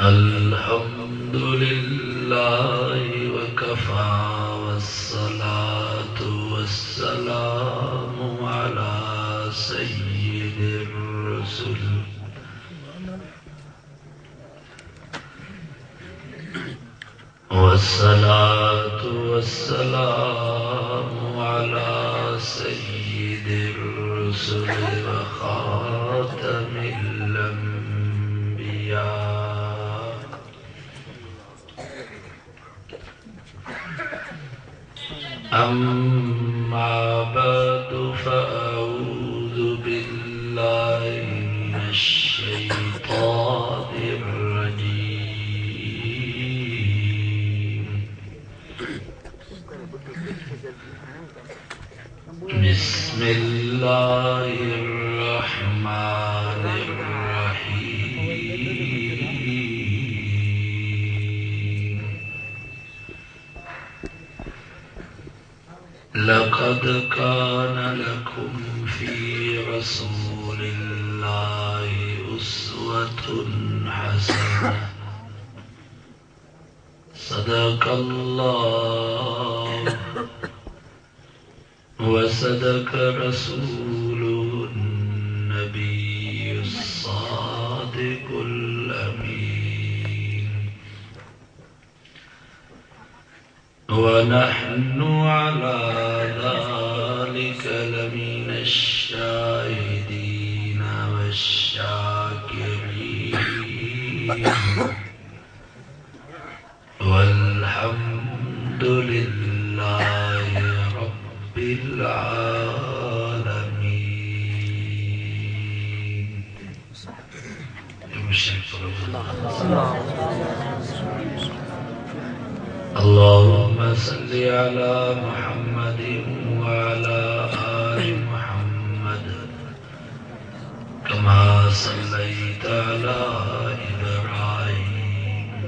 अल्हम्दुलिल्लाहि वकफा वस्सलातु वस्सलामु अला सय्यिदिर रुसुल वस्सलातु वस्सलामु अला सय्यिदिर रुसुल व खातमिल अंबिया अम्मा बअदु फ़अऊज़ु बिल्लाहि मिनश शैतानिर रजीम। बिस्मिल्लाहिर रहमानिर रहीम। लक़द कान लकुम फ़ी रसूलिल्लाहि उस्वतुन हसनह। सदक़ल्लाह व सदक़ रसूलुहुन नबियुस सादिक़ुल अमीन। व नहनु अला ज़ालिक लमिनश शाहिदीन वश्शाकिरीन। वल्हम्दुलिल्लाहि रब्बिल आलमीन। अल्लाहुम्मा सल्लि अला मुहम्मदिन व अला आलि मुहम्मद कमा सल्लैता अला इब्राहीम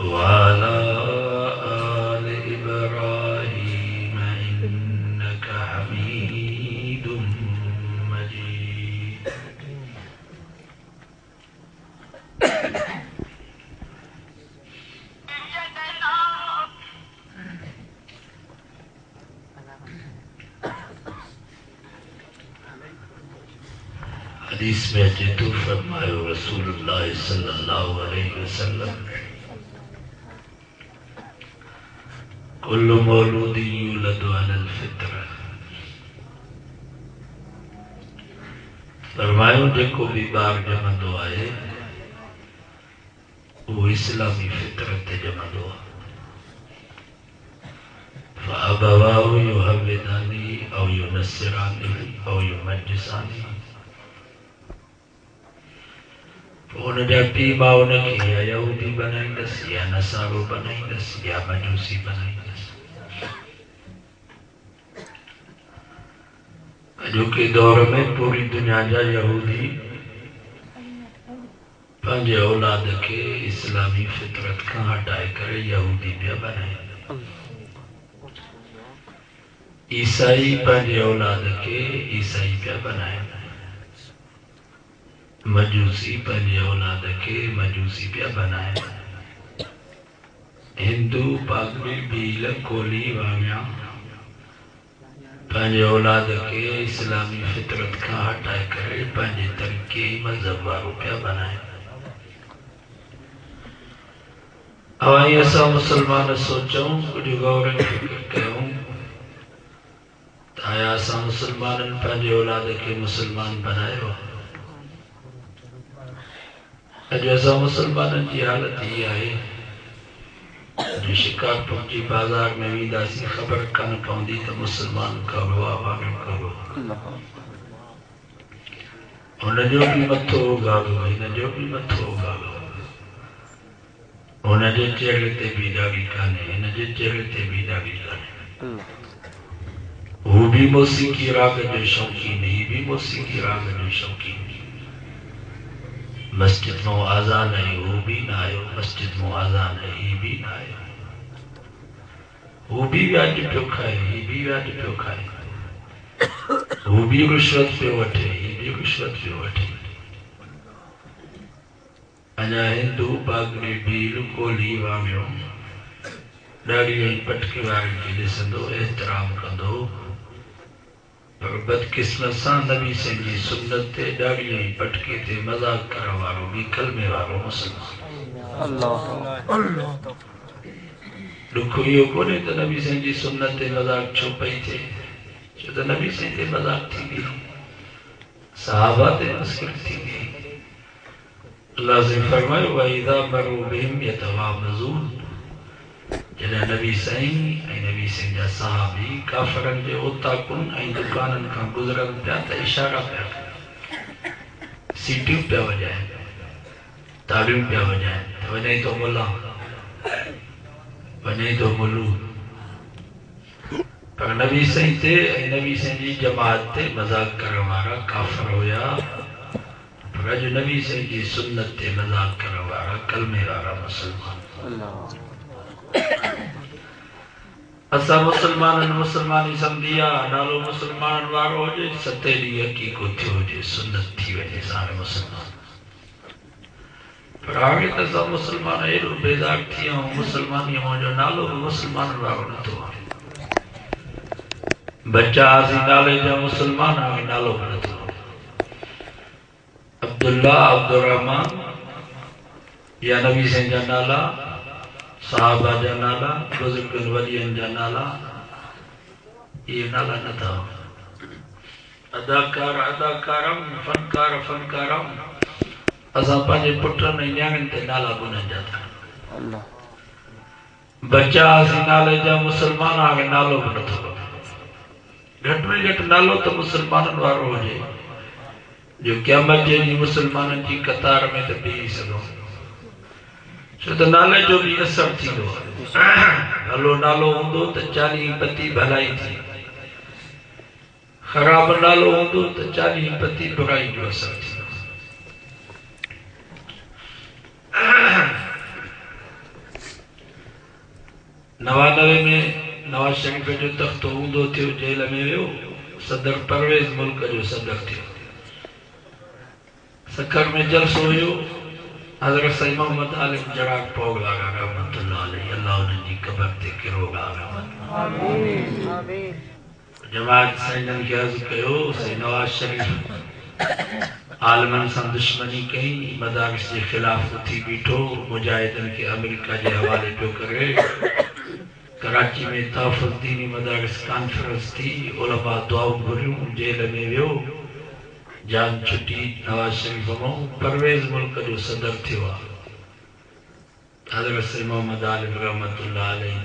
व अला आलि इब्राहीम इन्नका हमीदुम मजीद। हदीस में जितु फरमायो रसूलुल्लाह सल्लल्लाहु अलैहि वसल्लम कुल्लु मौलूदिन यूलदु अलल फित्रा। फरमायो जेको भी ॿार ॼमंदो आहे वो इस्लामी फितरत ते ॼमंदो आहे। फअबवाहु युहव्विदानी औ युनस्सिरानी औ युमज्जिसानी। उनजा पीउ माउ उनखे या यहूदी बनाईंदसि या नसारो बनाईंदसि या मजूसी बनाईंदसि। अॼोके दौर में पूरी दुनिया जा यहूदी पंहिंजे औलाद खे इस्लामी फितरत खां हटाए करे यहूदी पिया बनाइनि। ईसाई पंहिंजे औलाद खे ईसाई पिया बनाइनि। मजूसी पंहिंजे औलाद खे मजूसी पिया बनाइनि। हिंदू पागड़ी भील कोली वामिया पंहिंजे औलाद खे इस्लामी फितरत खां हटाए करे पंहिंजे तरीक़े मज़हब वारो पिया बनाइनि। अवां असां मुसलमान सोचूं, कुछ गौर फिक्र कयूं त आया असां मुसलमाननि पंहिंजे औलाद खे मुसलमान बनायो? अॼु असां मुसलमाननि जी हालत ही आहे जो शिकारपुर जी बाज़ार में वेंदासीं ख़बर कान पवंदी त मुसलमान कहिड़ो आहे वारो कहिड़ो आहे। हुनजो बि मथो उगाड़ो, हिनजो बि मथो उगाड़ो। हुनजे चेहरे ते बि दाढ़ी कान्हे, हिनजे चेहरे ते बि दाढ़ी कान्हे। हू भी मौसीक़ी राग जो शौकीन, ही भी मौसीक़ी राग जो शौकीन। मस्जिद में आज़ान है, वो भी ना आयो। मस्जिद में आज़ान है, ही भी ना आयो। वो भी व्याज पियो खाए, ही भी व्याज पियो खाए। वो भी रिश्वत पियो वठे, ही भी रिश्वत पियो वठे। अञा हिंदू बागड़ी भील कोली वांगियो ॾाढी पटकी वारनि खे ॾिसंदो एहतराम कंदो पर बदकिस्मत सां नबी सिंह जी सुन्नत ते ॾाढी पटकी ते मज़ाक करण वारो बि कलमे वारो मुसलमान दुख इहो कोन्हे त नबी सिंह जी सुन्नत ते मज़ाक छो पई थिए छो त नबी सिंह ते मज़ाक थींदी सहाबा ते मस्खिर थींदी अल्लाह से फरमायो वइज़ा मरू बिहिम यतगामज़ून जॾहिं नबी साईं ऐं नबी सिंह जा सहाबी काफ़रनि जे ओताकुन ऐं दुकाननि खां गुज़रनि पिया त इशारा पिया कनि सीटियूं पिया वॼाइनि ताड़ियूं पिया वॼाइनि त वञे थो मुला वञे थो मुलू पर नबी साईं ते ऐं नबी साईं जी जमात ते मज़ाक करण वारा काफ़र हुया पर अॼु नबी साईं जी सुन्नत ते मज़ाक करण वारा कलमे वारा मुसलमान असां मुसलमाननि मुसलमानी सम्झी आहे नालो मुसलमाननि वारो हुजे सते ॾींहुं हक़ीक़ो थियो हुजे सुन्नत थी वञे साण मुसलमान पर हाणे त असां मुसलमान एॾो बेज़ार थी विया आहियूं मुसलमानीअ मुंहिंजो नालो बि मुसलमाननि वारो नथो आहे बच्चा असीं नाले जा मुसलमान हाणे नालो बि नथो अब्दुल्ला अब्दुर्रहमान या नबी साईं जा नाला साहबा जा नाला बुजुर्गनि वॾियनि जा नाला इहे नाला नथा अदाकार अदाकारम फनकार फनकारम असां पंहिंजे पुटनि ऐं न्याणियुनि ते नाला गुननि जा था बच्चा असीं नाले जा मुसलमान हाणे नालो बि नथो घटि में घटि नालो त मुसलमाननि वारो हुजे जो क़यामत जे ॾींहुं मुसलमाननि जी कतार में त बीही सघूं छो त नाले जो बि असर थींदो आहे भलो नालो हूंदो त 40 पती भलाई थी ख़राब नालो हूंदो त 40 पती बुराई जो असर थींदो 99 में नवाज शरीफ जो तख्त हूंदो थियो जेल में वियो सदर परवेज़ मुल्क जो सदर थियो सखर में जलसो हुयो हज़रत सईद मोहम्मद आलिम जराग पोगला रहमतुल्लाह अलैहि अल्लाह उनकी कब्र ते किरोगा आमीन जमात साईं के अर्ज़ कयो सईद नवाज शरीफ आलमन सां दुश्मनी कई मदारिस के खिलाफ उथी बीठो मुजाहिदन के अमेरिका के हवाले पियो करे कराची में तहफ़्फ़ुज़ दीनी मदारिस कॉन्फ्रेंस थी उलमा दुआऊं घुरियूं जेल में वियो जान छुटी नवाज शरीफ मां परवेज़ मुल्क जो सदर थियो आहे हज़रत सईद मोहम्मद आलिम रहमतुल्लाह अलैहि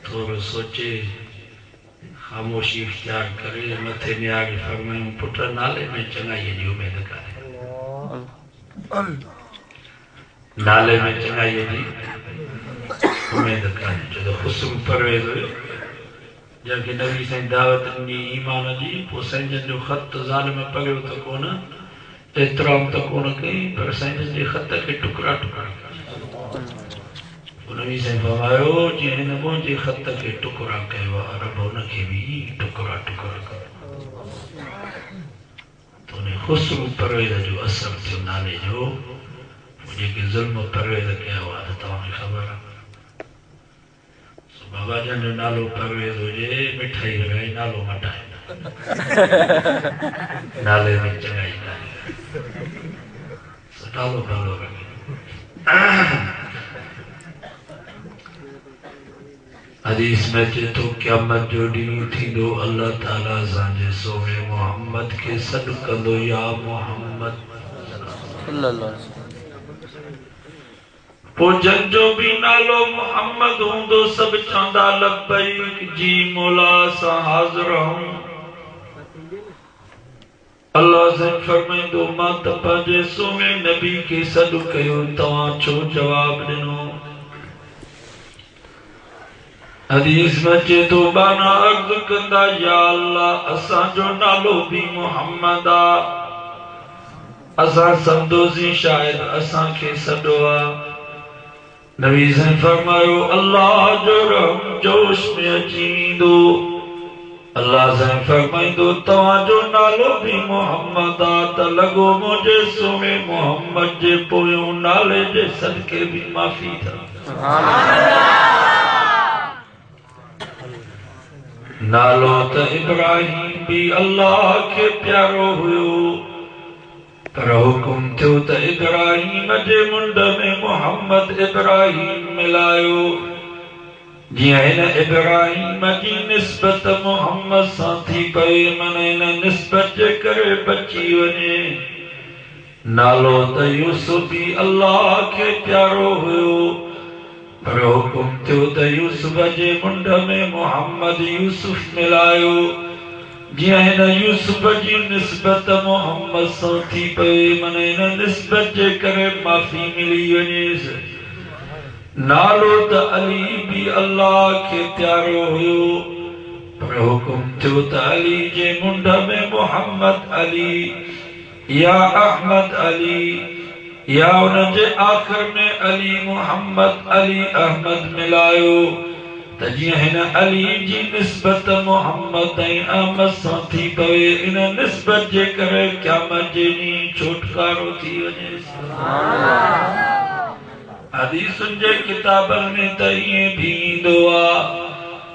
थोरो सोचे खामोशी इख्तियार करे मथे में आगे फरमायूं पुट नाले में चङाई जी उमेद करे नाले में चङाई जी उमेद करे जो हुस्न परवेज़ जंहिंखे नबी साईं दावत ॾिनी ईमान जी पोइ साईं जो ख़त ज़ालिम पढ़ियो त कोन एतिराम त कोन कई पर साईं जे ख़त खे टुकड़ा टुकड़ा पोइ नबी साईं फरमायो जीअं हिन मुंहिंजे ख़त खे टुकड़ा कयो आहे रब हुनखे बि टुकड़ा टुकड़ा कयो त उन हुस्न परवेज़ जो असर थियो नाले जो जेके ज़ुल्म परवेज़ कया हुआ त तव्हांखे ख़बर आहे बाबा जन जो नालो परवेज़ हुजे मिठाई लॻाई नालो मटाए नाले में चङाई नालो भलो रखे हदीस में अचे थो क़यामत जो ॾींहुं थींदो अल्लाह ताला असांजे सोने मोहम्मद खे सॾु कंदो या मोहम्मद पोइ जंहिंजो बि नालो मोहम्मद हूंदो सभु चवंदा लब्बैक जी मौला असां हाज़िर आहियूं अल्लाह साईं फरमाईंदो मां त पंहिंजे सोने नबी खे सॾु कयो तव्हां छो जवाब ॾिनो हदीस में अचे थो बाना अर्ज़ कंदा या अल्लाह असांजो नालो बि मोहम्मद आहे असां सम्झोसीं शायदि असांखे सॾो आहे नबी साईं फरमायो अल्लाह जो रहम जोश में अची वेंदो अल्लाह साईं फरमाईंदो तव्हांजो नालो बि मोहम्मद आहे त लॻो मुंहिंजे सोने मोहम्मद जे पोयों नाले जे सदके भी माफ़ी था। नालो त इब्राहिम भी अल्लाह के प्यारो हुयो, पर हुकुम थियो त इब्राहिम जे मुंड में मोहम्मद इब्राहिम मिलायो। जियां हिन इब्राहिम जी निस्बत मोहम्मद सां थी पए, मन हिन निस्बत जे करे बची वञे। नालो त यूसुफ भी अल्लाह के प्यारो हुयो, पर हुकुम थियो त यूसुफ जे मुंड में मोहम्मद यूसुफ मिलायो। जियां हिन यूसुफ जी निस्बत मोहम्मद सां थी पए, मन हिन निस्बत जे करे माफ़ी मिली वञेसि। नालो त अली भी अल्लाह के प्यारो हुयो, पर हुकुम थियो त अली जे मुंड में मोहम्मद अली या अहमद अली या उन जे आखिर में अली मोहम्मद अली अहमद मिलायो। त जियां हिन अली जी निस्बत मोहम्मद ऐं अहमद सां थी पवे, इन निस्बत जे करे क़यामत जे ॾींहुं छुटकारो थी वञे। हदीसुनि जे किताबनि में त ईअं भी ईंदो आहे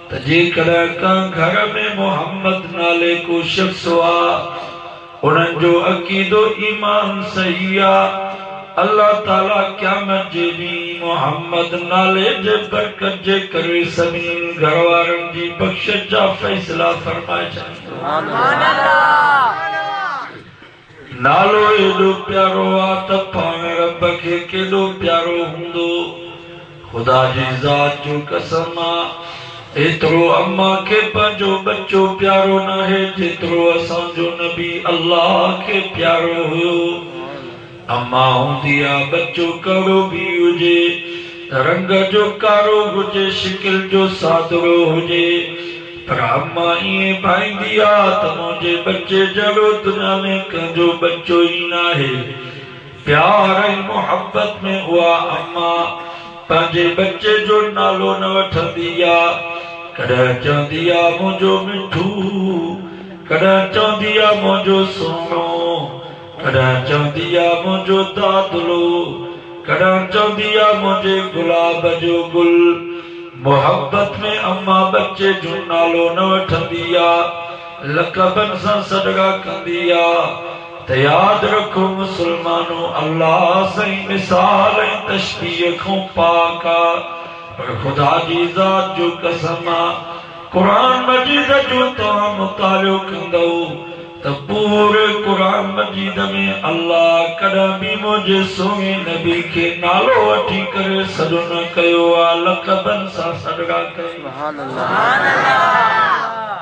त जेकॾहिं कंहिं घर में मोहम्मद नाले को शख्स हुआ, उन्हनि जो अक़ीदो ईमान सही आहे, अल्लाह ताला क़यामत जे ॾींहुं मोहम्मद नाले जे बरकत जे करे सभिनी घर वारनि जी बख़्शिश जा फ़ैसिला फरमाए छॾींदो। नालो एॾो प्यारो आहे त पाण रब खे केॾो प्यारो हूंदो। ख़ुदा जी ज़ात जो कसम आहे, एतिरो अम्मा खे पंहिंजो बच्चो प्यारो नाहे जेतिरो असांजो नबी अल्लाह खे प्यारो हुयो। अम्मा हूंदी आहे बच्चो कहिड़ो भी हुजे, रंग जो कारो हुजे, शिकिल जो सादरो हुजे, पर अम्मा ईअं भाईंदी आहे त मुंहिंजे बच्चे जहिड़ो दुनिया में कंहिंजो बच्चो ई नाहे। प्यार ऐं मोहब्बत में उहा अम्मा पंहिंजे बच्चे जो नालो न वठंदी आहे। कॾहिं चवंदी आहे मुंहिंजो मिठू, कॾहिं चवंदी आहे मुंहिंजो सोनो, कॾहिं चवंदी आहे मुंहिंजो दादलो, कॾहिं चवंदी आहे मुंहिंजे गुलाब जो गुल। मोहब्बत में अम्मा बच्चे जो नालो न वठंदी आहे, लक़बनि सां सॾड़ा कंदी आहे। त यादि रखो मुस्लमानो, अल्लाह सही मिसाल ऐं तशबीह खां पाक आहे, पर ख़ुदा जी ज़ात जो कसम आहे, क़ुरान मजीद जो तव्हां मुतालियो कंदव त पूरे क़ुरान मजीद में अल्लाह कॾहिं बि मुंहिंजे सोने नबी खे नालो वठी करे सॾु न कयो आहे, लक़बनि सां सॾड़ा कयो।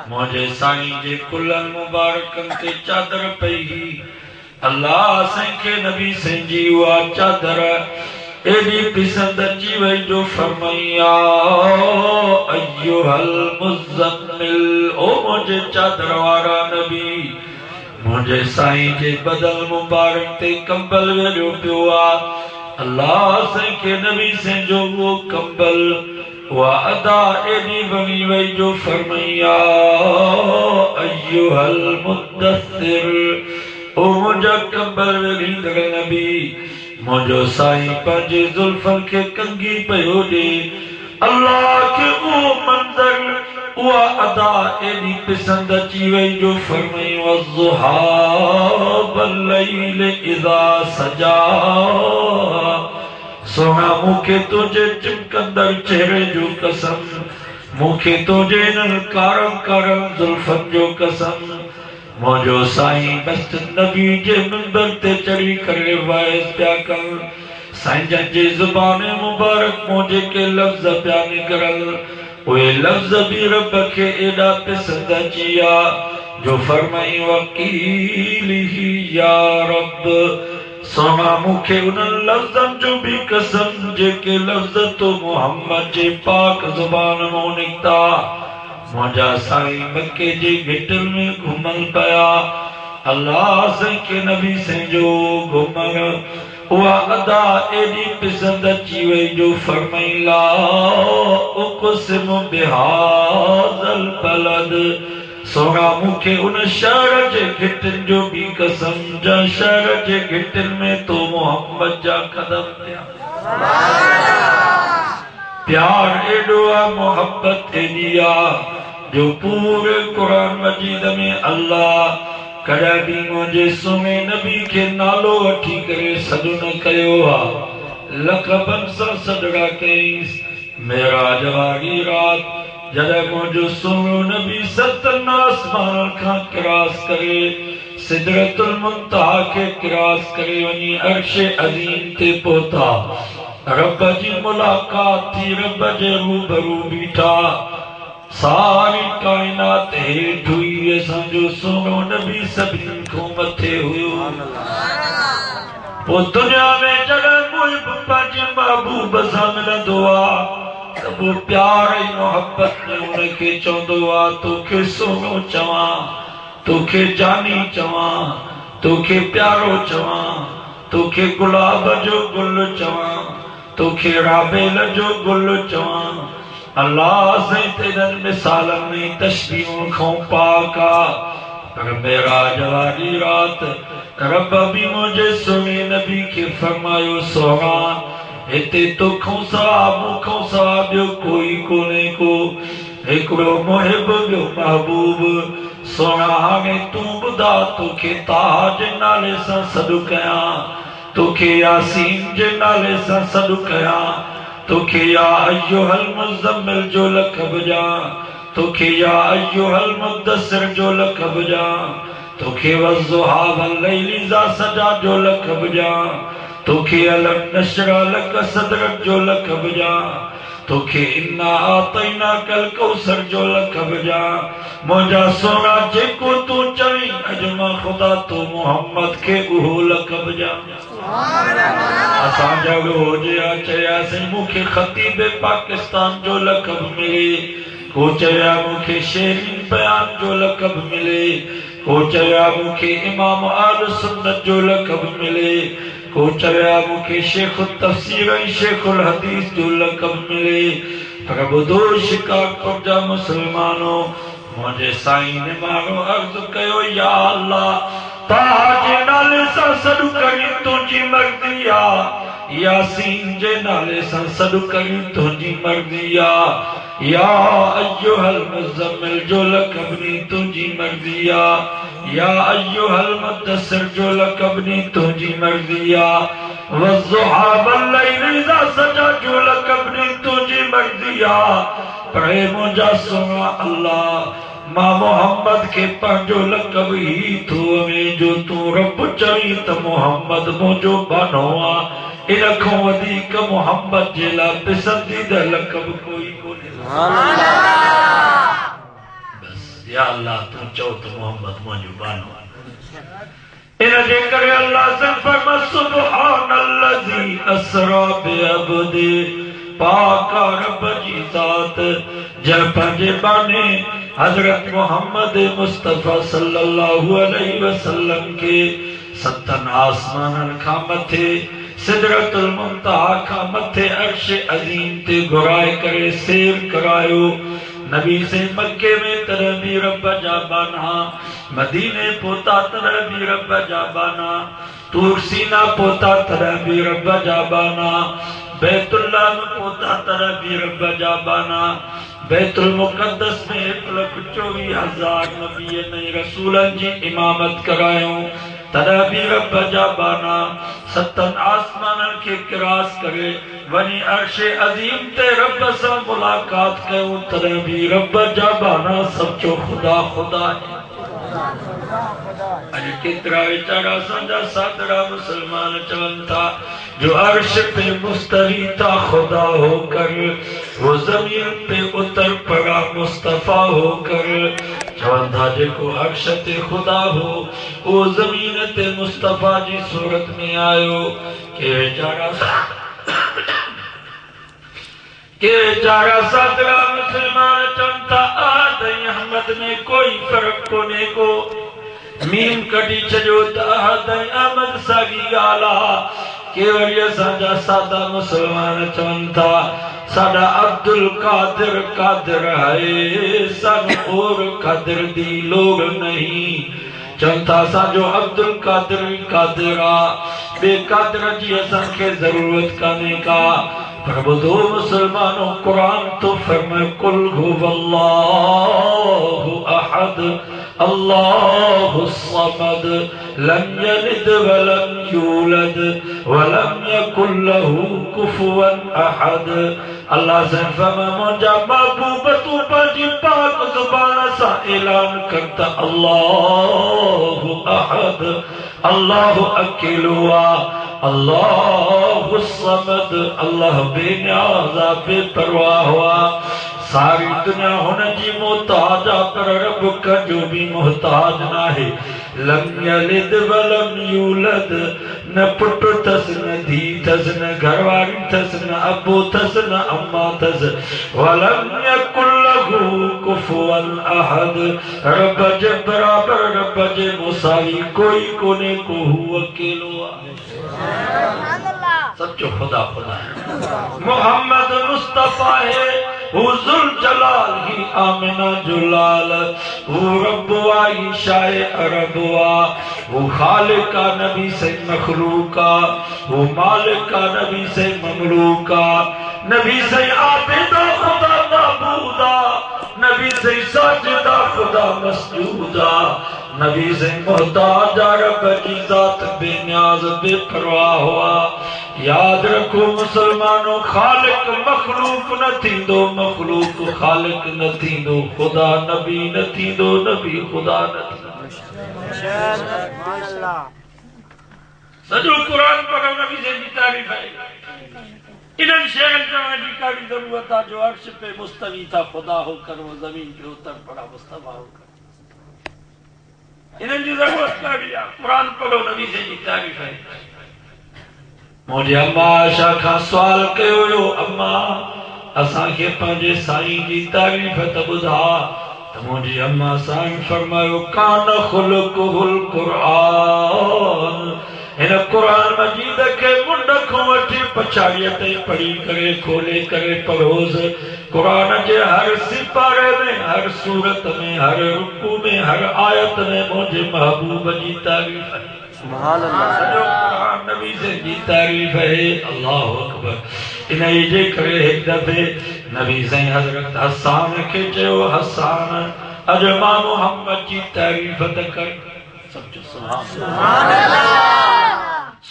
मुंहिंजे साईं जे कुलनि मुबारकनि ते चादर पई, अल्लाह असांखे नबी साईं जी उहा चादर एॾी पसंदि अची वई जो फरमाया अय्युहल मुज़म्मिल, ओ मुंहिंजे चादर वारा नबी। मुंहिंजे साईं जे बदन मुबारक ते कंबल वेलियो पियो आहे, अल्लाह असांखे नबी साईं जो उहो कंबल, उहा अदा एॾी वणी वई जो फरमाया अय्युहल मुद्दसिर, ओ मुंहिंजा कंबल वेलींदड़ नबी। मुंहिंजो साईं पंहिंजे ज़ुल्फनि खे कंघी पियो ॾे, अल्लाह खे उहो मंज़र उहा अदा एॾी पसंदि अची वई जो फरमायो अज़्ज़ुहा वल्लैल इज़ा सजा, सोना मूंखे तुंहिंजे चिमकंदड़ चेहरे जो कसम, मूंखे तुंहिंजे इन्हनि कारम कारम ज़ुल्फनि जो कसम। मुंहिंजो साईं मस्त नबी जे मिंबर ते चढ़ी करे वाइस पिया कनि, साईं जंहिंजे ज़ुबान मुबारक मूं जेके लफ़्ज़ पिया निकिरनि, उहे लफ़्ज़ बि रब खे एॾा पसंदि अची विया जो फरमाई वकीली या रब, सोना मूंखे उन्हनि लफ़्ज़नि जो बि कसम जेके लफ़्ज़ तो मोहम्मद जे पाक ज़ुबान मां निकिता। मुंहिंजा साईं मके जे गिटनि में घुमल पिया, अल्लाह साईं खे नबी साईं जो घुमण उहा अदा एॾी पसंदि अची वई जो फरमाई ला उक़सिमु बिहाज़ल बलद, सोना मुखे उन शहर जे घिटिन जो भी कसम जा शहर जे घिटिन में तो मोहम्मद जा कदम दिया प्यार एडो मोहब्बत दिया जो पूरे कुरान मजीद में अल्लाह कड़ा भी मुझे सुने नबी के नालो वठी करे सदु न कयो लकबन सा सदड़ा कईस मेरा जवारी रात जॾहिं मुझो सुनो नबी सतन आसमान खां क्रॉस करे सिदरतुल मुंतहा के क्रॉस करे वनी अर्श अजीम ते पहुता रब जी मुलाकात थी रब जे रूबरू बीठा सारी कायनात हेठ हुई असांजो सोनो नबी सभिनी खां मथे हुयो वो दुनिया में जॾहिं मुहिब पंहिंजे महबूब सां मिलंदो आहे त वो प्यार ऐं मोहब्बत में उनखे चवंदो आहे तोखे सोनो चवां तोखे जानी चवां तोखे प्यारो चवां तोखे गुलाब जो गुल चवां तोखे राबेल जो गुल चवां अल्लाह से तेरन मिसाल में तशबीहों खां पाक पर मेरा जवारी रात रब भी मुझे सुने नबी के फरमायो सोना इते तोखों सा मुखों सा ॿियो कोई कोने को हिकिड़ो मुहिब ॿियो महबूब सोना हाणे तूं ॿुधा तोखे ताहा जे नाले सां सॾु कयां तोखे यासीन जे नाले सां सॾु कयां तोखे या अय्युहल मुज़म्मिल जो लक़ब ॾियां तोखे या अय्युहल मुद्दसिर जो लक़ब ॾियां तोखे वज़्ज़ुहा वल्लैलि इज़ा सजा जो लक़ब ॾियां तोखे अलम नशरा लक सदरक जो लक़ब ॾियां तोखे इन्ना आतैनाकल कौसर जो लक़ब ॾियां मुंहिंजा सोना जेको तूं चवीं अॼु मां ख़ुदा तो मोहम्मद खे उहो लक़ब ॾियां असांजा हुजे चयासीं मूंखे ख़तीब पाकिस्तान जो लक़ब मिले को चया मूंखे शेरीन बयान जो लक़ब मिले को चया मूंखे इमाम आल सुन्नत जो लक़ब मिले को चया मूंखे शेख तफसीर ऐं शेखुल हदीस जो लक़ब मिले पर ॿुधो शिकारपुर जा मुसलमानो मुंहिंजे साईं ने माण्हू अर्ज़ु कयो या अल्लाह ताहा जे नाले सां सॾु करी तुंहिंजी मर्ज़ी आहे यासीन जे नाले सां सॾु करी तुंहिंजी मर्ज़ी आहे या अय्युहल मुज़म्मिल जो लक़ब नी तुंहिंजी मर्ज़ी आहे या अय्युहल मुद्दसिर जो लक़ब नी तुंहिंजी मर्ज़ी आहे वज़्ज़ुहा वल्लैलि इज़ा सजा जो लक़ब नी तुंहिंजी मर्ज़ी आहे पर मुंहिंजा सोना अल्लाह मां मोहम्मद के पंहिंजो लक़ब ही थो में जो तूं रब चवी त मोहम्मद मुंहिंजो बानो आहे इन खां वधीक मोहम्मद जे लाइ पसंदीदा लक़ब कोई कोन्हे बस या अल्लाह तूं चओ त मोहम्मद मुंहिंजो बानो आहे इन जे करे अल्लाह से फरमा सुब्हानल्लज़ी अस्रा बिअब्दी पाक रब जी ज़ात जंहिं पंहिंजे बाने हज़रत मोहम्मद मुस्तफ़ा सल्लल्लाहु अलैहि वसल्लम के सतन आसमाननि खां मथे सिदरतुल मुंतहा खां मथे अर्श अज़ीम ते घुराए करे सैर करायो नबी से मक्के में तरह भी रब जा बाना मदीने पोता तरह भी रब जा बाना तूर सीना पोता तरह भी रब जा बाना बैतुल्लाह में पोता तरह भी रब जा बाना बैतुल मुक़द्दस में 1,24,000 नबी ने रसूलन जी इमामत करायूं तरह भी रब जा बाना सतन आसमानन के क्रॉस करे वनी अर्श अजीम ते रब सां मुलाकात कयूं तरह भी रब जा बाना सचो खुदा खुदा है अॼु केतिरा वीचारा असांजा सादड़ा मुसलमान चवनि था जो अर्श पे मुस्तवी था खुदा होकर वो जमीन पे उतर पड़ा मुस्तफा होकर चवनि था जेको अर्श ते खुदा हो वो जमीन ते मुस्तफा जी सूरत में आयो के वीचारा सादड़ा मुसलमान चवनि था आद ऐं अहमद में कोई फर्क कोन्हे को मीम कढी छॾियो त अहद ऐं अहमद साॻी ॻाल्हि आहे केवल असांजा सादा मुसलमान चवन था साडा अब्दुल कादिर कादिर है सन और कादिर दी लोग नहीं चवंदा साजो अब्दुल कादिर कादिरा बेकादिर जी असांखे जरूरत काने का पर बुधो मुसलमानों कुरान तो फरमाए कुल हुवल्लाहु अहद अल्लाहु समद लम यलिद वलम यूलद वलम यकुल लहू कुफुवन अहद। अल्लाह से फरमा मुंजा महबूब तू पंहिंजी पाक ज़ुबान सां ऐलान करता अल्लाहु अहद अल्लाहु अकेलो अल्लाहु समद अल्लाह बेनियाज़ बेपरवाह हुआ सारी दुनिया हुन जी मोहताज पर रब कजो भी मोहताज ना है लम यलिद वलम यूलद न पुट थस न धी थस न घरवारी थस न अबो थस न अम्मा थस वलम यकुल लहू कुफुवन अहद रब जे बराबर रब जे मुसावी कोई कोने को हु अकेलो सच्चो खुदा खुदा है मोहम्मद मुस्तफा है हुजुर जलाल ही आमिना जुलाल वो रब्बुआ ईशाए अरबुआ वो खालिका नबी से मखलूका वो मालिका नबी से ममलूका नबी से आबिदा खुदा माबूदा नबी से साजिदा खुदा मसजूदा नबी से मोहताज रब की जात बेनियाज बेपरवाह हुआ याद रखो मुसलमानों खालिक मखलूक न थींदो मखलूक खालिक न थींदो खुदा नबी न थींदो नबी खुदा न थींदो सॼो कुरान पढ़ो नबी से जी तारीफ़ है इन्हनि शहरनि चवण जी का भी जरूरत आहे जो अर्श पे मुस्तवी था खुदा हो कर वो जमीन के उतर पड़ा मुस्तफा हो कर इन्हनि जी जरूरत का भी आहे कुरान पढ़ो नबी से जी तारीफ़ है मुझे अम्मा आशा खां सवाल कयो हुयो अम्मा असांखे पंहिंजे साईं जी तारीफ़ त ॿुधा त मुंहिंजी अम्मा साईं फरमायो कान खुलकुहुल कुरान हिन कुरान मजीद के मुंड खां वठी पछाड़ीअ ताईं पढ़ी करे खोले करे पढ़ोस कुरान जे हर सिपारे में हर सूरत में हर रुकू में हर आयत में मुझे महबूब जी तारीफ़ है सुभान अल्लाह सॼो कुरान नबी से जी तारीफ़ है अल्लाहु अकबर इन्ही जे करे एक दफ़े नबी साईं हज़रत हसान के चयो हसान अॼु मां मोहम्मद जी तारीफ़ त कर सचो सुभान अल्लाह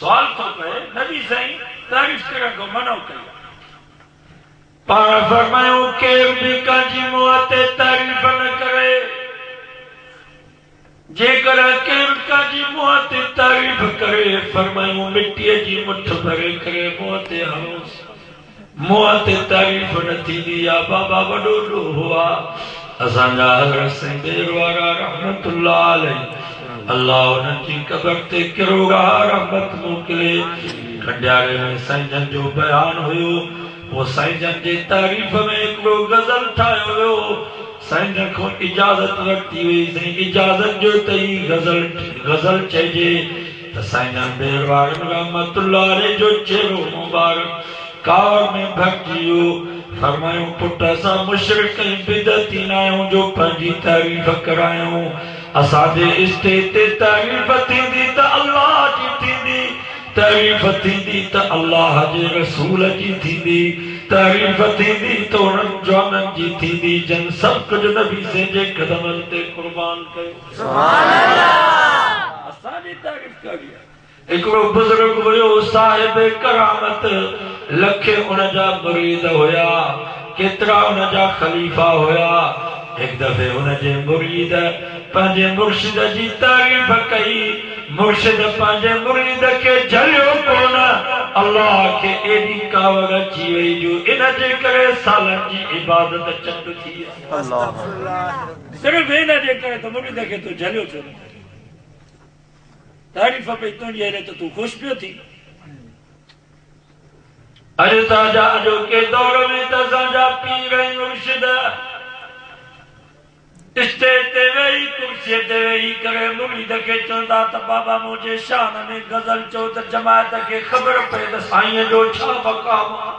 सवाल तो कहे नबी साईं तारीफ़ करण को मनो कयो पाण फरमायो केर भी काजी मुंह ते तारीफ़ न करे जेकर केर काजी मुंह ते तारीफ़ करे फरमायो मिट्टीअ जी मुठ भरे करे मुंह ते हणोस मुंह ते तारीफ़ न थींदी आहे बाबा वॾो हुआ असांजा हज़रत साईं बेरवारा रहमतुल्लाह अलैहि अल्लाह उन्हनि जी क़बर ते किरोड़ा रहमत मोकिले खंडियारे में साईं जन जो बयान हुयो वो साईं जन जी तारीफ़ में हिकिड़ो गज़ल ठाहियो वियो साईं जन खां इजाज़त वरिती हुई साईं इजाज़त जो त ई गज़ल चइजे त साईं जन बेरवारनि रहमतुल्लाह अलैहि जो चेहरो मुबारक कावड़ में भटिजी वियो फरमायो पुट असां मुशरिक ऐं बिदअती न आहियूं जो पंहिंजी तारीफ़ करायूं असांजे स्टेज ते तारीफ़ थींदी त अल्लाह जी थींदी तारीफ़ थींदी त अल्लाह जे रसूल जी थींदी तारीफ़ थींदी त उन्हनि जवाननि जी थींदी जन सभु कुझु नबी से जे क़दमनि ते क़ुर्बान कयो सुभान अल्लाह असांजी तारीफ़ करी हिकिड़ो बुज़ुर्ग हुयो साहिब करामत लखे उनजा मुरीद हुया केतिरा उनजा खलीफ़ा हुया एक दफ़े उनजे मुरीद पंहिंजे मुर्शिद जी तारीफ़ कई मुर्शिद पंहिंजे मुरीद के झलियो कोन अल्लाह के एडी कावड़ अची वई जो इन जे करे सालन जी इबादत चंड थी अल्लाह सिर्फ इन जे करे तो मुरीद के तो झलियो छो तारीफ़ पे तुंहिंजी अरे तो तू खुश पियो थी अरे ताजा जो के दौर में त असांजा पीर ऐं मुर्शिद स्टेज ते वेही कुर्सी कुर्सी ते वेही करे मुरीद खे चवंदा त बाबा मुझे शान में गज़ल चो त जमात खे ख़बर पए त साईं जो छा मक़ाम आहे।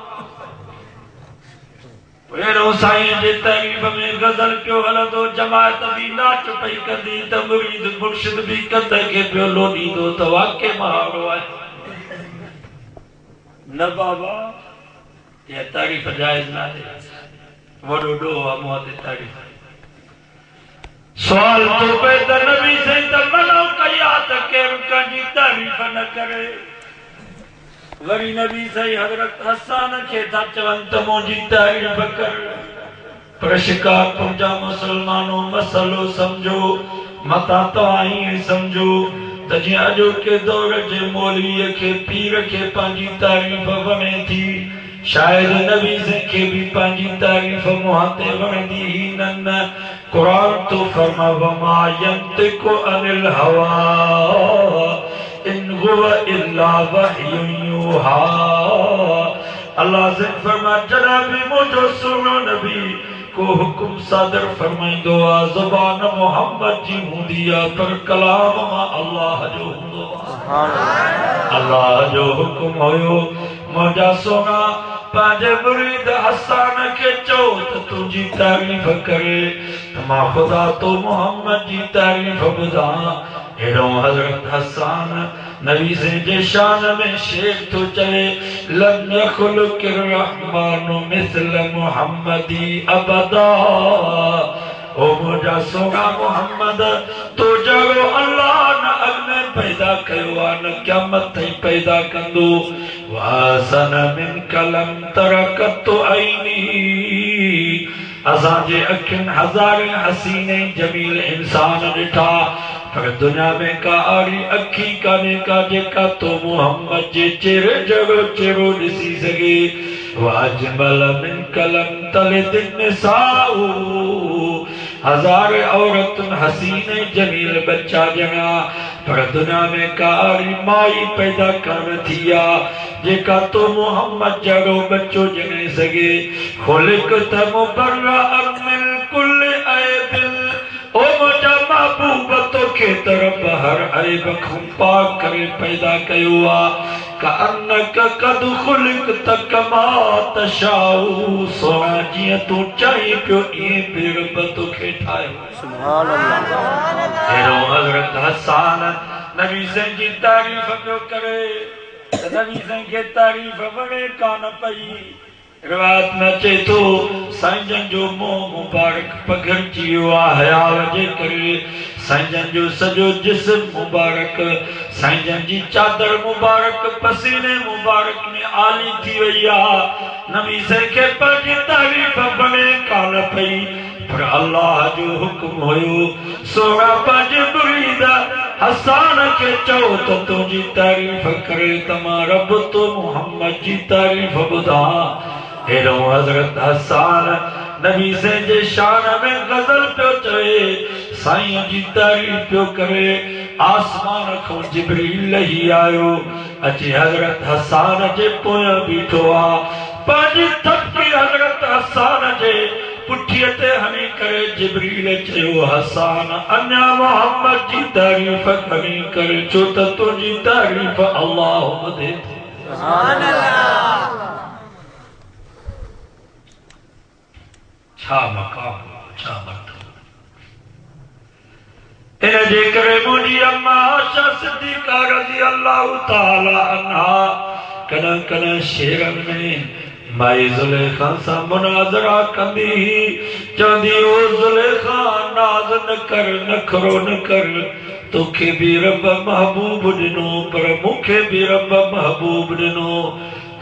पहिरों साईं जे तारीफ़ में गज़ल पियो हलंदो, जमात भी नाच पई कंदी त मुरीद मुर्शिद भी कंद खे पियो लोॾींदो त वाक़ई महारो आहे। न बाबा ये तारीफ़ जायज़ न आहे, वॾो ॾोह आहे मूं ते तारीफ़। सवाल तो पे त नबी से त मनो कया त केरु कंहिंजी तारीफ़ न करे। वरी नबी सही हज़रत हसन खे था चवनि त मुंहिंजी तारीफ़ कर। पर शिकार तुंहिंजा मुसलमानों मसलो समझो, मता तव्हां ईअं समझो त जीअं अॼोके दौर जे मौलवीअ खे पीर खे पंहिंजी तारीफ़ वणे थी, शायद नबी खे भी पंहिंजी तारीफ़ मुंहं ते वणंदी ही न। कुरान तो फरमा वमा यंतिकु अनिल हवा इन हुवा इल्ला वह्युन यूहा। अल्लाह से फरमा जड़ा भी मुझो सुनो नबी को हुक्म सादर फरमाइंदो आ, ज़बान मोहम्मद जी हूंदी आ पर कलाम मां अल्लाह जो हूंदो आ। अल्लाह जो हुक्म हुयो मुंहिंजा सोना पंहिंजे मुरीद हसन खे चओ त तुंहिंजी तारीफ़ करे, मां ख़ुदा तो मोहम्मद जी तारीफ़ ॿुधां। हेॾो हज़रत हसन नबी जे शान में शेर तो चवे, लम यख़्लुक़िर रहमानु मिस्ल मुहम्मदी अबदा। ओ मुंहिंजा सोना मोहम्मद तो जहिड़ो अल्लाह न अॻ में पैदा कयो आहे न क़यामत ताईं पैदा कंदो। वासन मिन कलम तरकत ऐनी, असांजे अखियुनि हज़ारे हसीने जमील इंसान ॾिठा, पर दुनिया में का अहिड़ी अखी कान्हे का जेका तो मोहम्मद जे चेहरे जहिड़ो चेहरो ॾिसी सघे। वाजमल मिन कलम तलिद निसाउ, हज़ारे औरतुनि हसीने जमील बच्चा ॼणा, पर दुनिया में का अहिड़ी माई पैदा कान थी आ जेका तो मोहम्मद जहिड़ो बच्चो ॼणे सघे। ख़ुलिक़त मुबर्रअन मिन कुल्लि ऐबिन, ओ मुंहिंजा महबूब तोखे तरफ़ हर ऐब खां पाक करे पैदा कयो आ। कअन्नक क़द ख़ुलिक़त कमा तशाउ, सोना जीअं तूं चाहीं पियो ईअं बि रब तोखे ठाहियो। सुभान अल्लाह। अहिड़ो हज़रत हसन नबी जी तारीफ़ पियो करे, नबी खे तारीफ़ वणे कान पई। रिवायत में अचे थो साईं जन जो मुंहुं मुबारक पघिरजी वियो आहे हया जे करे, साईं जन जो सॼो जिस्म मुबारक, साईं जन जी चादर मुबारक पसीने मुबारक में आली थी वई आहे। नबी खे पंहिंजी तारीफ़ वणे कान पई, पर अल्लाह जो हुक्म हुयो सोना पंहिंजे मुरीद हसन खे चओ त तुंहिंजी तारीफ़ करे त मां रब तो मोहम्मद जी तारीफ़ ॿुधां। हेॾो हज़रत हसन नबी जे शान में गज़ल पियो चवे, साईं जी तारीफ़ पियो करे। आसमान खां जिब्रील लही आयो, अची हज़रत हसन जे पोयां बीठो आ। पंहिंजी थपकी हज़रत हसन जे पुठीअ ते हणी करे जिब्रील चयो, हसन अञा मोहम्मद जी तारीफ़ खणी करे, छो त तुंहिंजी तारीफ़ अल्लाह ॿुधे थो। सुभान अल्लाह। छा मक़ाम, छा मर्तबो। इन जे करे मुंहिंजी अम्मा आयशा सिद्दीक़ा रज़ी अल्लाह ताला अन्हा कॾहिं कॾहिं शेरनि में माई ज़ुलेखा सां मुनाज़रा कंदी, चवंदी ओ ज़ुलेखा नाज़ न कर, नखरो न कर, तोखे भी रब महबूब ॾिनो पर मूंखे भी रब महबूब ॾिनो।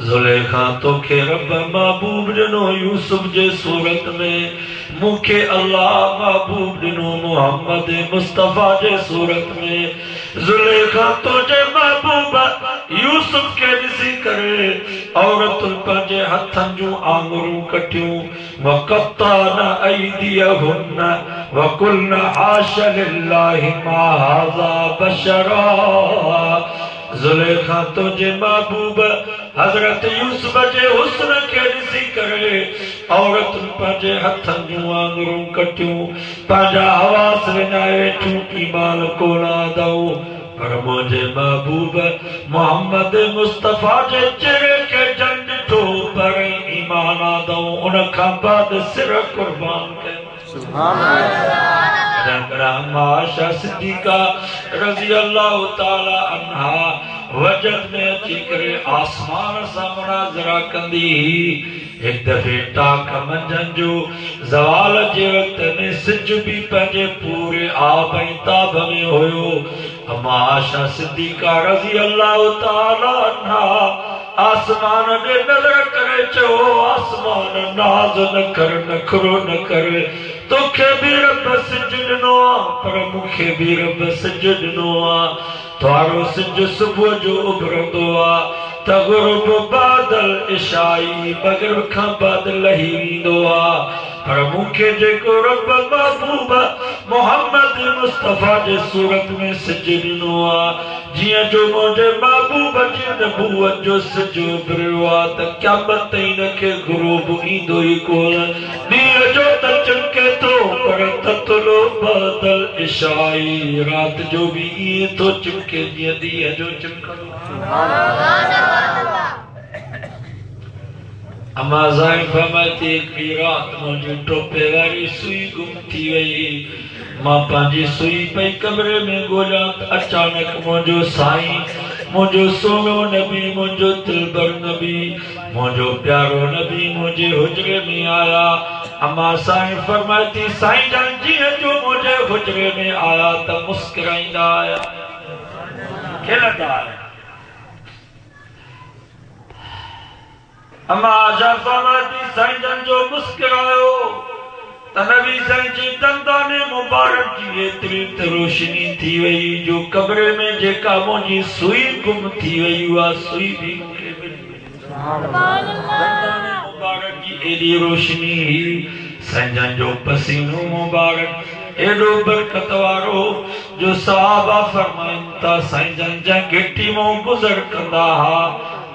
ज़ुलेखा तोखे रब महबूब ॾिनो यूसुफ जे सूरत में, मूंखे अल्लाह महबूब ॾिनो मोहम्मद मुस्तफ़ा जे सूरत में। ज़ुलेखा तुंहिंजे महबूब यूसुफ खे ॾिसी करे औरतुनि पंहिंजे हथनि जूं आङुरियूं कटियूं, वक़त्ताना ऐदियहुन्न वक़ुल्ना हाश लिल्लाहि मा हाज़ा बशरा। जुलेखा तुझे महबूब हजरत यूसुफ जे हुस्न के ॾिसी करे औरतुनि पंहिंजे हथनि जूं आङुरूं कटियूं पंहिंजा हवास विञाए वेठियूं ईमान कोन आदऊं पर मुंहिंजे महबूब मोहम्मद मुस्तफ़ा जे चेहरे के जन ॾिठो पर ईमान आदऊं उन खां बाद सिर कुर्बान कयो सुभान अल्लाह। आयशा सिद्दीका रज़ी अल्लाह ताला अन्हा वजद में अची करे आसमान सां मुनाज़रा कंदी एक दफ़े टाक मंझंदि जो ज़वाल जे वक़्त में सिज भी पंहिंजे पूरे आब ऐं ताब में हुयो। अम्मा आयशा सिद्दीका रज़ी अल्लाह ताला अन्हा आसमान ॾे नज़र करे चयो आसमान नाज़ न कर नखरो न कर तोखे भी रब सिज ॾिनो पर मूंखे भी रब सिज ॾिनो थारो सिज सुबुह जो उभरंदो त गुरुब बादल इशाई मगरिब खां बाद लही वेंदो पर मूंखे जेको रब महबूब मोहम्मद मुस्तफ़ा जे सूरत में सिज ॾिनो जियां जो मुंहिंजे महबूब जी नबूवत जो सिज उभरियो त क़यामत ताईं हिनखे गुरूब ईंदो ई कोन ॾींहं जो त चमके थो पर ततलो बादल इशाई रात जो भी ईअं थो चमके जीअं ॾींहं जो चमकंदो। अम्मा ज़ाहिर फरमाती हिकिड़ी रात मुंहिंजी टोपे वारी सुई गुम थी वई मां पंहिंजी सुई पई कमरे में ॻोल्हियां त अचानक मुंहिंजो साईं मुंहिंजो सोनो नबी मुंहिंजो दिलबर नबी मुंहिंजो प्यारो नबी मुंहिंजे हुजरे में आया। अम्मा साईं फरमाती साईं जन जीअं जो मुंहिंजे हुजरे में आया त मुस्कुराईंदा आया खिलंदा आया। अम्मा आयशा फरमाती साईं जन जो मुस्कुरायो त नबी साईं जी दंदाने मुबारक जी एतिरी त रोशनी थी वई जो कमरे में जेका मुंहिंजी सुई गुम थी वई उहा सुई भी मूंखे मिली दंदाने मुबारक जी एॾी रोशनी ही साईं जन जो पसीनो मुबारक एॾो बरकत वारो जो सहाबा फरमाइनि था साईं जन जा घिटी मां गुज़र कंदा हा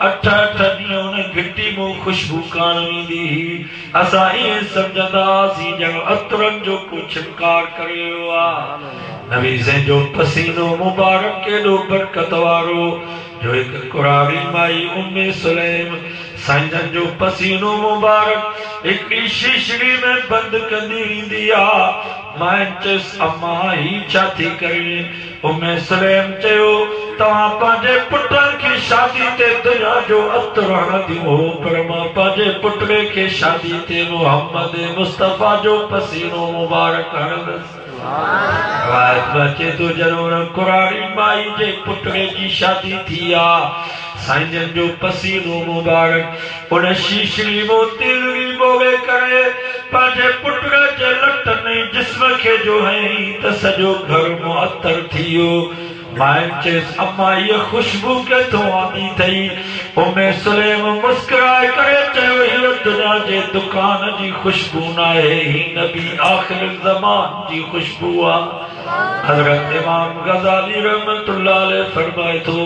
8-8 ॾींहं उन घिटी मां खुशबू कान ईंदी हुई असां ईअं सम्झंदासीं ॼण अतरनि जो को छिनकार करे वियो आहे। नबी साईं जो पसीनो मुबारक केॾो बरकत वारो जो हिकु कुरारी माई उम्मे सुलैम साईं जन जो पसीनो मुबारक हिकिड़ी शीशड़ी में बंदि कंदी ईंदी आहे। मां चयसि अम्मा ही छा थी करे उम्मे सुलैम चयो तव्हां पंहिंजे पुटनि खे शादी ते दुनिया जो अतर हणंदियूं हो पर मां पंहिंजे पुटरे खे शादी ते मोहम्मद मुस्तफ़ा जो पसीनो मुबारक हणंदसि। अचे तो जरूर कुरारी माई जे पुटरे जी शादी थी साईं जन जो पसीनो मुबारक उन शीशड़ी मो तिलड़ी बोवे करे पंहिंजे पुटरे जे लटनि जिस्म खे जो हई त सॼो घर मुअत्तर थी वियो। मां चयसि अम्मा ये खुशबू किथों आंदी थई उम्मे सुलैम मुस्कुराए करे चयो हीअ दुनिया जे दुकान जी खुशबू न आहे ही नबी आखिर ज़मान जी खुशबू आहे। हज़रत इमाम गज़ाली रहमतुल्लाह अलैह फरमाए थो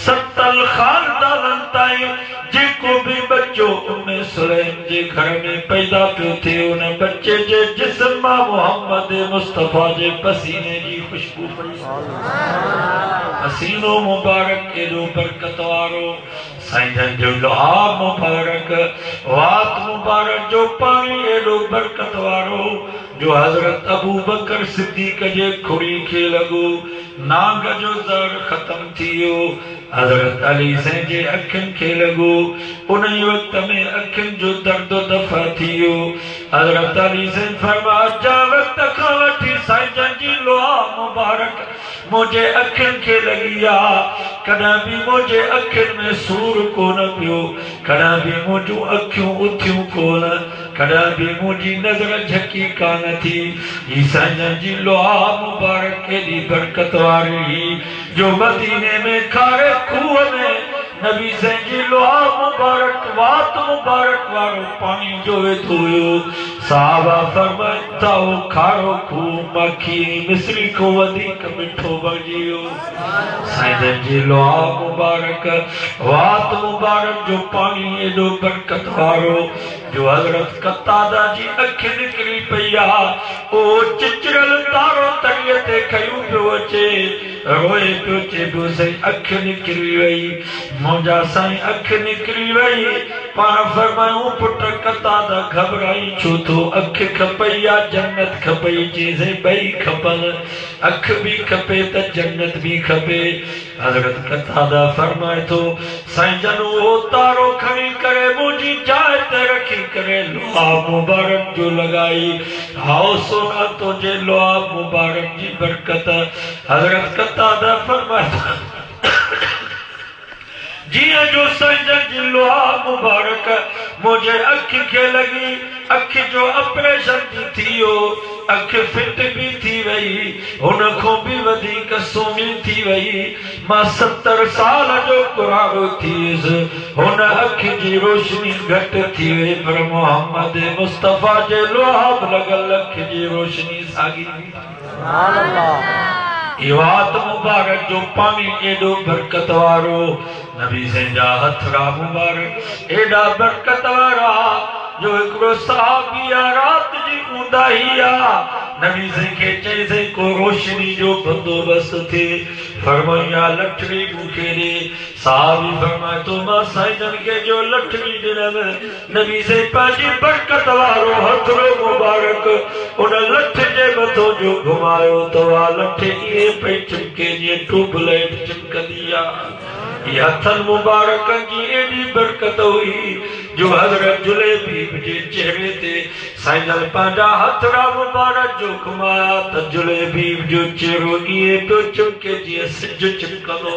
70 खानदाननि ताईं जेको भी बच्चो उम्मे सुलैम जे घर में पैदा पियो थिए उन बच्चे जे जिस्म मां मोहम्मद मुस्तफ़ा जे पसीने जी खुशबू पई। पसीनो मुबारक केॾो बरकत वारो साईं जन जो लुहाब मुबारक वात मुबारक जो पानी एॾो बरकत वारो जो हज़रत अबू बकर सिद्दीक़ जे खुड़ी खे लॻो नांग जो ज़हर ख़त्म थी वियो। हज़रत अली साईं जे अखियुनि खे लॻो उन वक़्त में अखियुनि जो दर्द दफ़ा थी वियो। हज़रत अली साईं फरमाया जा वक़्त खां वठी साईं जन जी लुहाब मुबारक मुझे अखियुनि खे लगी कॾहिं भी मुझे अखियुनि में सूर कोन पियो कॾहिं भी मुंहिंजूं अखियूं उथियूं कोन कॾहिं भी मुंहिंजी नज़र झकी कान थी। ही साईं जन जी लुहाब मुबारक केॾी बरकत वारी जो मदीने में खारे खूह में नबी साईं जी लुहाब मुबारक वात मुबारक वारो पानी जो वेठो हुयो। साहबा फरमाइनि था वो खारो खूह मक्खी मिस्री को वधीक मिठो बणिजी वियो। साईं जी लोहा मुबारक वात मुबारक जो पानी एॾो बरकत वारो जो हज़रत कतादा जी अखि निकिरी पई आहे। ओ चिचरल तारो तड़ीअ ते खयूं पियो अचे रोए पियो चे पियो साईं अखि निकिरी वई मुंहिंजा साईं अखि निकिरी वई। पाण फरमायूं पुट कतादा घबराई छो थो अखि खपई या जन्नत खपई चई ॿई खपनि अखि बि खपे त जन्नत बि खपे। हज़रत कतादा फरमाए थो साईं जन उहो तारो खणी करे मुंहिंजी जाइ ते रखी करे लोहा मुबारक जो लॻाई हाओ सोना तुंहिंजे लोहा मुबारक जी बरकत। हज़रत कतादा फरमाए जिया जो साईं जी लोहा मुबारक मुझे अखि खे लगी अखि जो ऑपरेशन भी थियो अखि फिट भी थी वही उन को भी वधिक सुहिणी थी वही। मां 70 साल जो पुराणो थीस उन अखि जी रोशनी घट थी वही पर मोहम्मद मुस्तफा जे लोहा लॻल अखि जी रोशनी साॻी। सुभान अल्लाह। इवात मुबारक जो पानी एडो बरकत वारो नबी सेंजा हथड़ा मुबारक एडा बरकत वारा जो एकरो साहबी रात जी ऊंदाही आ नबी से के चई को रोशनी जो बंदोबस्त थे फरमाया लठड़ी मुखे दे। साहबी फरमाए तो मां साईं के जो लठड़ी दिनम नबी से पाजी बरकत वारो हथड़ो मुबारक उन लठ जे मथो जो घुमायो तो आ लठ ये पे चमके जे ट्यूबलाइट चमकदी आ। ये हथन मुबारक की एडी बरकत हुई जो हज़रत जुलेबी जे चेहरे ते साईं जन पंहिंजा हथड़ा मुबारक जो घुमाया त जुलेबी जो चेहरो ये तो चमके जीअं सिज चमकंदो।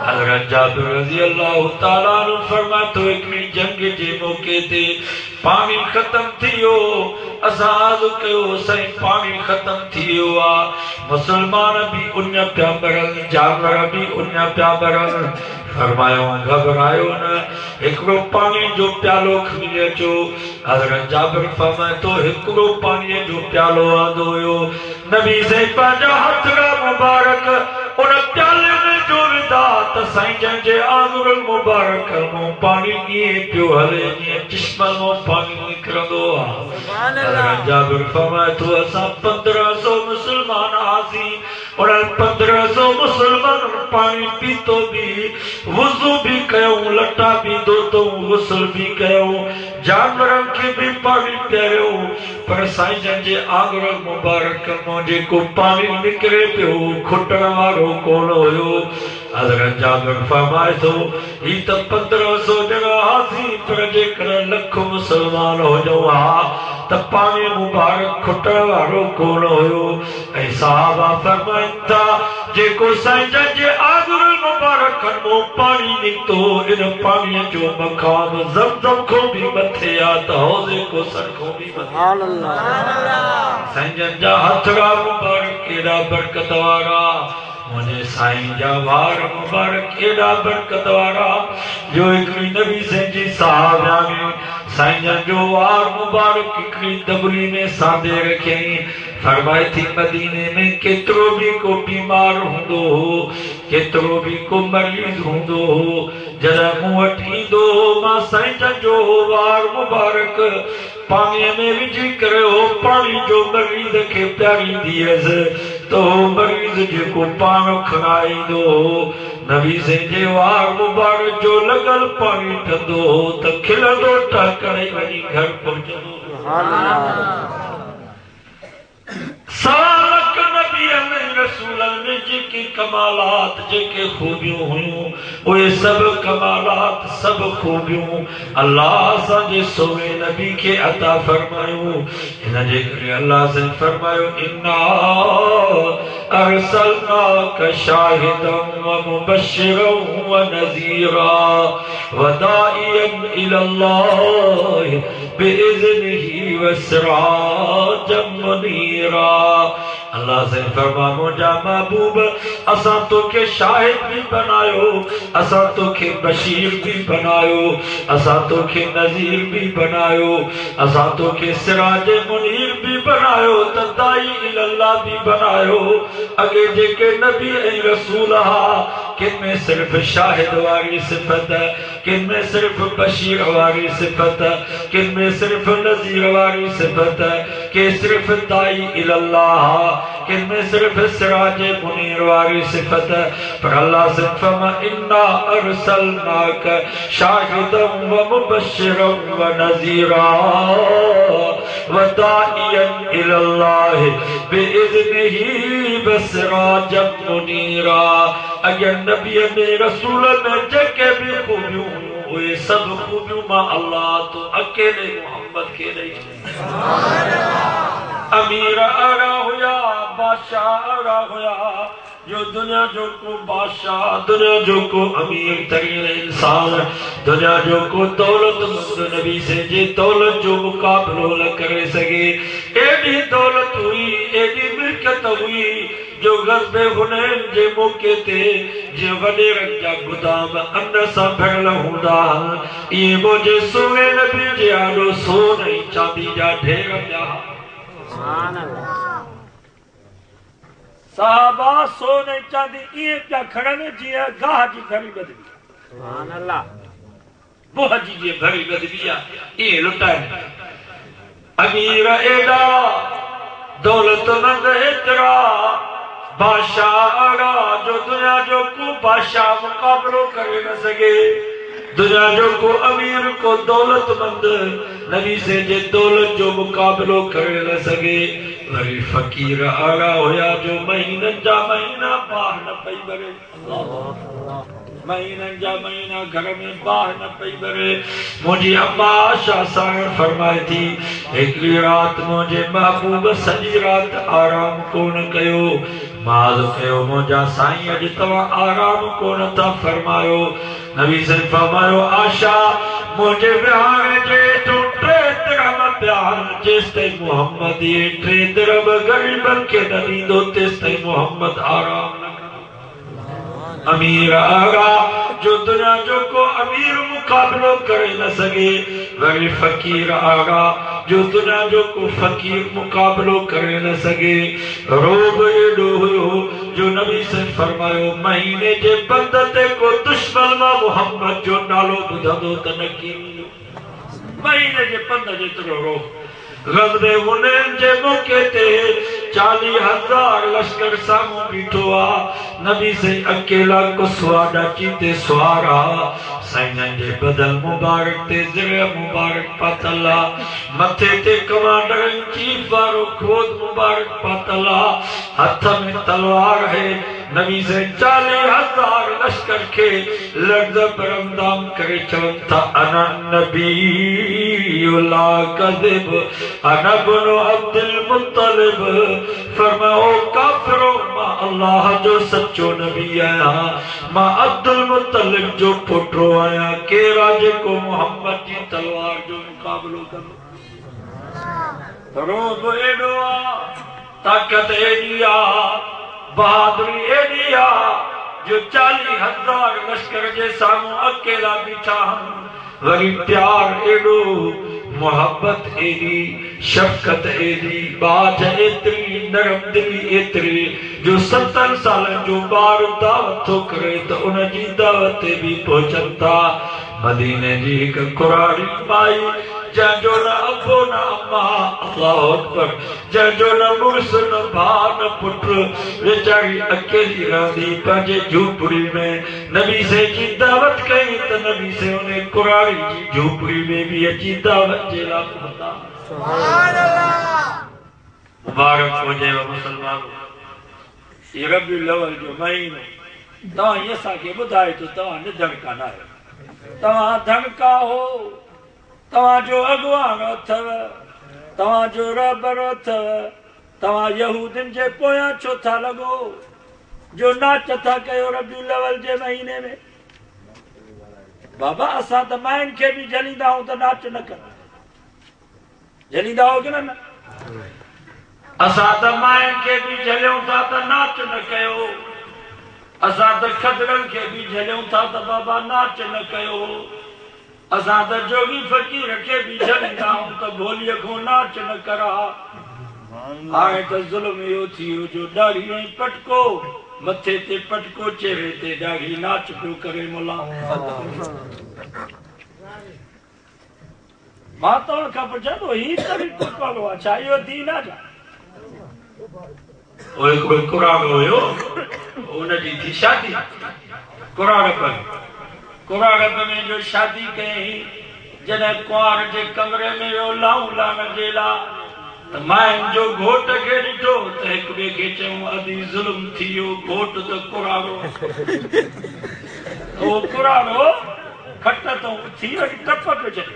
हज़रत जाबिर रज़ी अल्लाह ताला अन्हु फरमाए थो हिकिड़ी जंग जे मौके ते पानी खत्म थी वियो असां अर्ज़ु कयो साईं पानी खत्म थी वियो आहे मुसलमान भी उन पिया मरनि जानवर भी उन पिया मरनि। फरमायो घबरायो न हिकिड़ो पानी जो प्यालो खणी अचो। हज़रत जाबिर फरमाए थो हिकिड़ो पानी जो प्यालो आंदो हुयो नबी से पंहिंजा हथड़ा मुबारक उन प्याले में जो विधा त साईं जन जे आंगुरनि मुबारक मां पानी ईअं पियो हले जीअं चश्मा मां पानी निकिरंदो आहे। हज़रत जाबिर फरमाए थो असां 1500 मुसलमान आसीं उन 1500 मुसलमान पानी पीतो भी वुज़ू भी कयूं लटा भी धोतूं गुस्ल भी कयूं जानवरनि खे भी पानी पियारियो पर साईं जन जे आंगुरनि मुबारक मां जेको पानी निकिरे पियो खुटण वारो कोन हुयो। हज़रत जाबिर फरमाए थो ही त 1500 ॼणा आसीं पर जेकर लख मुसलमान हुजऊं हा त पानी मुबारक खुटण वारो कोन हुयो। ऐं साहबा फरमाइनि था जेको साईं जन जे आंगुरनि मुबारक मां पानी निकितो इन पाणीअ जो मक़ाम ज़मज़म खां भी मथे आ त हौज़े कौसर खां भी मथे। साईं जन जा हथड़ा मुबारक एॾा बरकत वारा मुझे साईं जा वार मुबारक एडा बरकत वारा जो हिकिड़ी नबी जी साहबियानी साईं जन जो वार मुबारक हिकिड़ी दबली में सांधे रखियईं। फरमाए थी मदीने में केतिरो भी को बीमार हूंदो हो केतिरो भी को मरीज़ हूंदो हो जॾहिं मूं वटि ईंदो हो मां साईं जन जो वार मुबारक पाणीअ में विझी करे हो पाणी जो मरीज़ खे पियारींदी हुअसि तो मरीज़ जेको पाण खणाईंदो हो नबी जे वार मुबारक जो लॻल पाणी पीअंदो हो त खिलंदो टहकणे वञी घर पहुचंदो। सालक नबी रसूलन में जेके कमालात जेके खूबियूं हुयूं उहे सभु कमालात सभु खूबियूं अल्लाह असांजे सोने नबी खे अता फरमायूं। हिन जे करे अल्लाह से फरमायो इन्ना अरसलनाका शाहिदन व मुबश्शिरन व नज़ीरा व दाइयन इलल्लाह बिइज़्निही व सिराजम मुनीरा। अल्लाह से फरमा मुझा महबूब असा तो के शाहिद भी बनायो, असा तो के बशीर भी बनायो, असा तो के नजीर भी बनायो, असा तो के सिराज मुनीर भी बनायो, तदाई इल्लाह भी बनायो। अगे जेके नबी ऐं रसूल हा किन में सिर्फ शाहिद वाली सिफत है, किन में सिर्फ बशीर वाली सिफत है, किन में सिर्फ नजीर वाली सिफत है, कि सिर्फ दाई इल्लाह, किन में सिर्फ सिराज मुनीर वाली सिफत है। पर अल्लाह से फरमा इन्ना अरसलनाक शाहिदम व मुबश्शिरम व नज़ीरा व दाइयन इल्लाह बिइज़्निही व सिराजम मुनीरा। अगर नबी ने रसूल में जके भी खूबियों हुए सब खूबियों मां अल्लाह तो अकेले मोहम्मद के नहीं। अमीर आरा होया, बादशाह आरा होया, जो दुनिया जो को बादशाह, दुनिया जो को अमीर तरीन इंसान, दुनिया जो को दौलतमंद नबी से जे दौलत जो मुकाबलो न करे सके, एडी दौलत हुई, एडी मिल्कियत हुई जो गज़बे हुनैन जे मौके ते जे वडेरन जा गुदाम अन्न सां भरियल हूंदा। इहे मुंहिंजे सुहिणे नबी जे आॾो सोन ऐं चांदी जा ढेर पिया। साहबा सोन ऐं चांदी ईअं पिया खणनि जीअं गाह जी भरी बदबी, बुह जी जीअं भरी बदबी आहे, ईअं लुटाइनि। अमीर एॾा, दौलतमंद एतिरा, बादशाह आड़ा जो दुनिया जो को बादशाह मुकाबलो करे न सके, दुनिया जो को अमीर को दौलतमंद नबी से जे दौलत जो मुकाबलो करे न सके। वरी फकीर आड़ा होया जो महीननि जा महीना बाह न पई भरे, महीननि जा महीना घर में बाह न पई भरे। मुंहिंजी अम्मा आशा साण फरमाए थी हिकिड़ी रात मुंहिंजे महबूब सॼी रात आराम कोन कयो। माल कयो मुंहिंजा साईं अॼु तव्हां आराम कोन था फरमायो। नबी से फरमायो आशा मुझे विहारे जे तू टे दिरहम प्यार जेस ताईं मोहम्मद ये टे दिरहम गरीबन के न ॾींदो तेस ताईं मोहम्मद आराम न कंदो। अमीर आगा जो दुनिया जो को अमीर मुकाबलो करे न सके, वरी फकीर आगा जो दुनिया जो को फकीर मुकाबलो करे न सके। रोब एॾो हुयो जो नबी से फरमायो महीने जे बंद ते को दुश्मन मां मोहम्मद जो नालो ॿुधंदो त न कींदो। महीने जे पंध जेतिरो रोब। गज़बे हुनैन जे मौके ते 40,000 लश्कर साम्हूं बीठो आ। नबी से अकेला कुसवा डाची ते सुवारा, साईं जे बदल मुबारक ते ज़िर मुबारक पातल आ, मथे ते कमांडर इन चीफ वारो खोद मुबारक पातल आ, हथ में तलवार है। नबी से 40,000 लश्कर के लर्ज़ परंदाम करे चवन था अना नबी ला कज़िब अना बनु अब्दुल मुत्तलिब। फरमाओ काफिरो मां अल्लाह जो सच्चो नबी आया, मां अब्दुल मुत्तलिब जो पुटो आया। केरा जेको मोहम्मद जी तलवार जो मुकाबलो कंदो। रोब एॾो आ, ताकत एॾी आ, बहादुरी एडी आ जो 40,000 लश्कर जे साम्हूं अकेला बीठा हूं। वरी प्यार एडो, मोहब्बत एडी, शफकत एडी, बात एतरी, नरम दिली एतरी जो 70 साल जो ॿार दावत थो करे त उन जी दावत ते बि पहुचनि था। मदीने जी हिकु कुराड़ी माई जंहिंजो न अबो न अम्मा, अल्लाह अकबर, जंहिंजो न मुड़ुस न भाउ न पुटु, वेचारी अकेली रहंदी पंहिंजे झूपड़ी में। नबी से जी दावत कई त नबी से उन कुराड़ी जी झूपड़ी में भी अची दावत जे लाइ पहुता। सुभान अल्लाह, मुबारक हुजे मुसलमानो। ये रबीउल अव्वल जो महीनो तव्हां इहे असांखे ॿुधाए थो तव्हां निधन कान आहियो, तव्हां धनका हो, तव्हांजो अॻुवान अथव, तव्हांजो रहबर अथव, तव्हां यहूदियुनि जे पोयां छो था लॻो जो नाच था कयो रबीउल अव्वल जे महीने में। बाबा असां त मायुनि खे बि झलींदा आहियूं त नाच न कंदा, झलींदा हो की न? असां त माइन खे बि झलियूं था त नाच न कयो, असां त खदड़नि खे बि झलियूं था त बाबा नाच न कयो, असां त जोगी फ़कीर खे बि झलींदा आहियूं त भोलीअ खां नाच न करा। हाणे त ज़ुल्म इहो थी वियो जो ॾाढ़ी ऐं पटको, मथे ते पटको चेहरे ते ॾाढ़ी नाच पियो करे मुला। मां तव्हां खां पुछां थो ही तरीक़ो कहिड़ो आहे, छा इहो दीन आहे? ओए कोई कुरान हुयो, उनजी थी शादी कुरान में जो शादी कई, जॾहिं कुंवार जे कमरे में वियो लाऊं लाण जे लाइ त माइन जो घोट खे ॾिठो त हिक ॿिए खे चयूं अदी ज़ुल्म थी वियो, घोट त कुरानो ओ कुरानो खट तो थी वही टप पे चले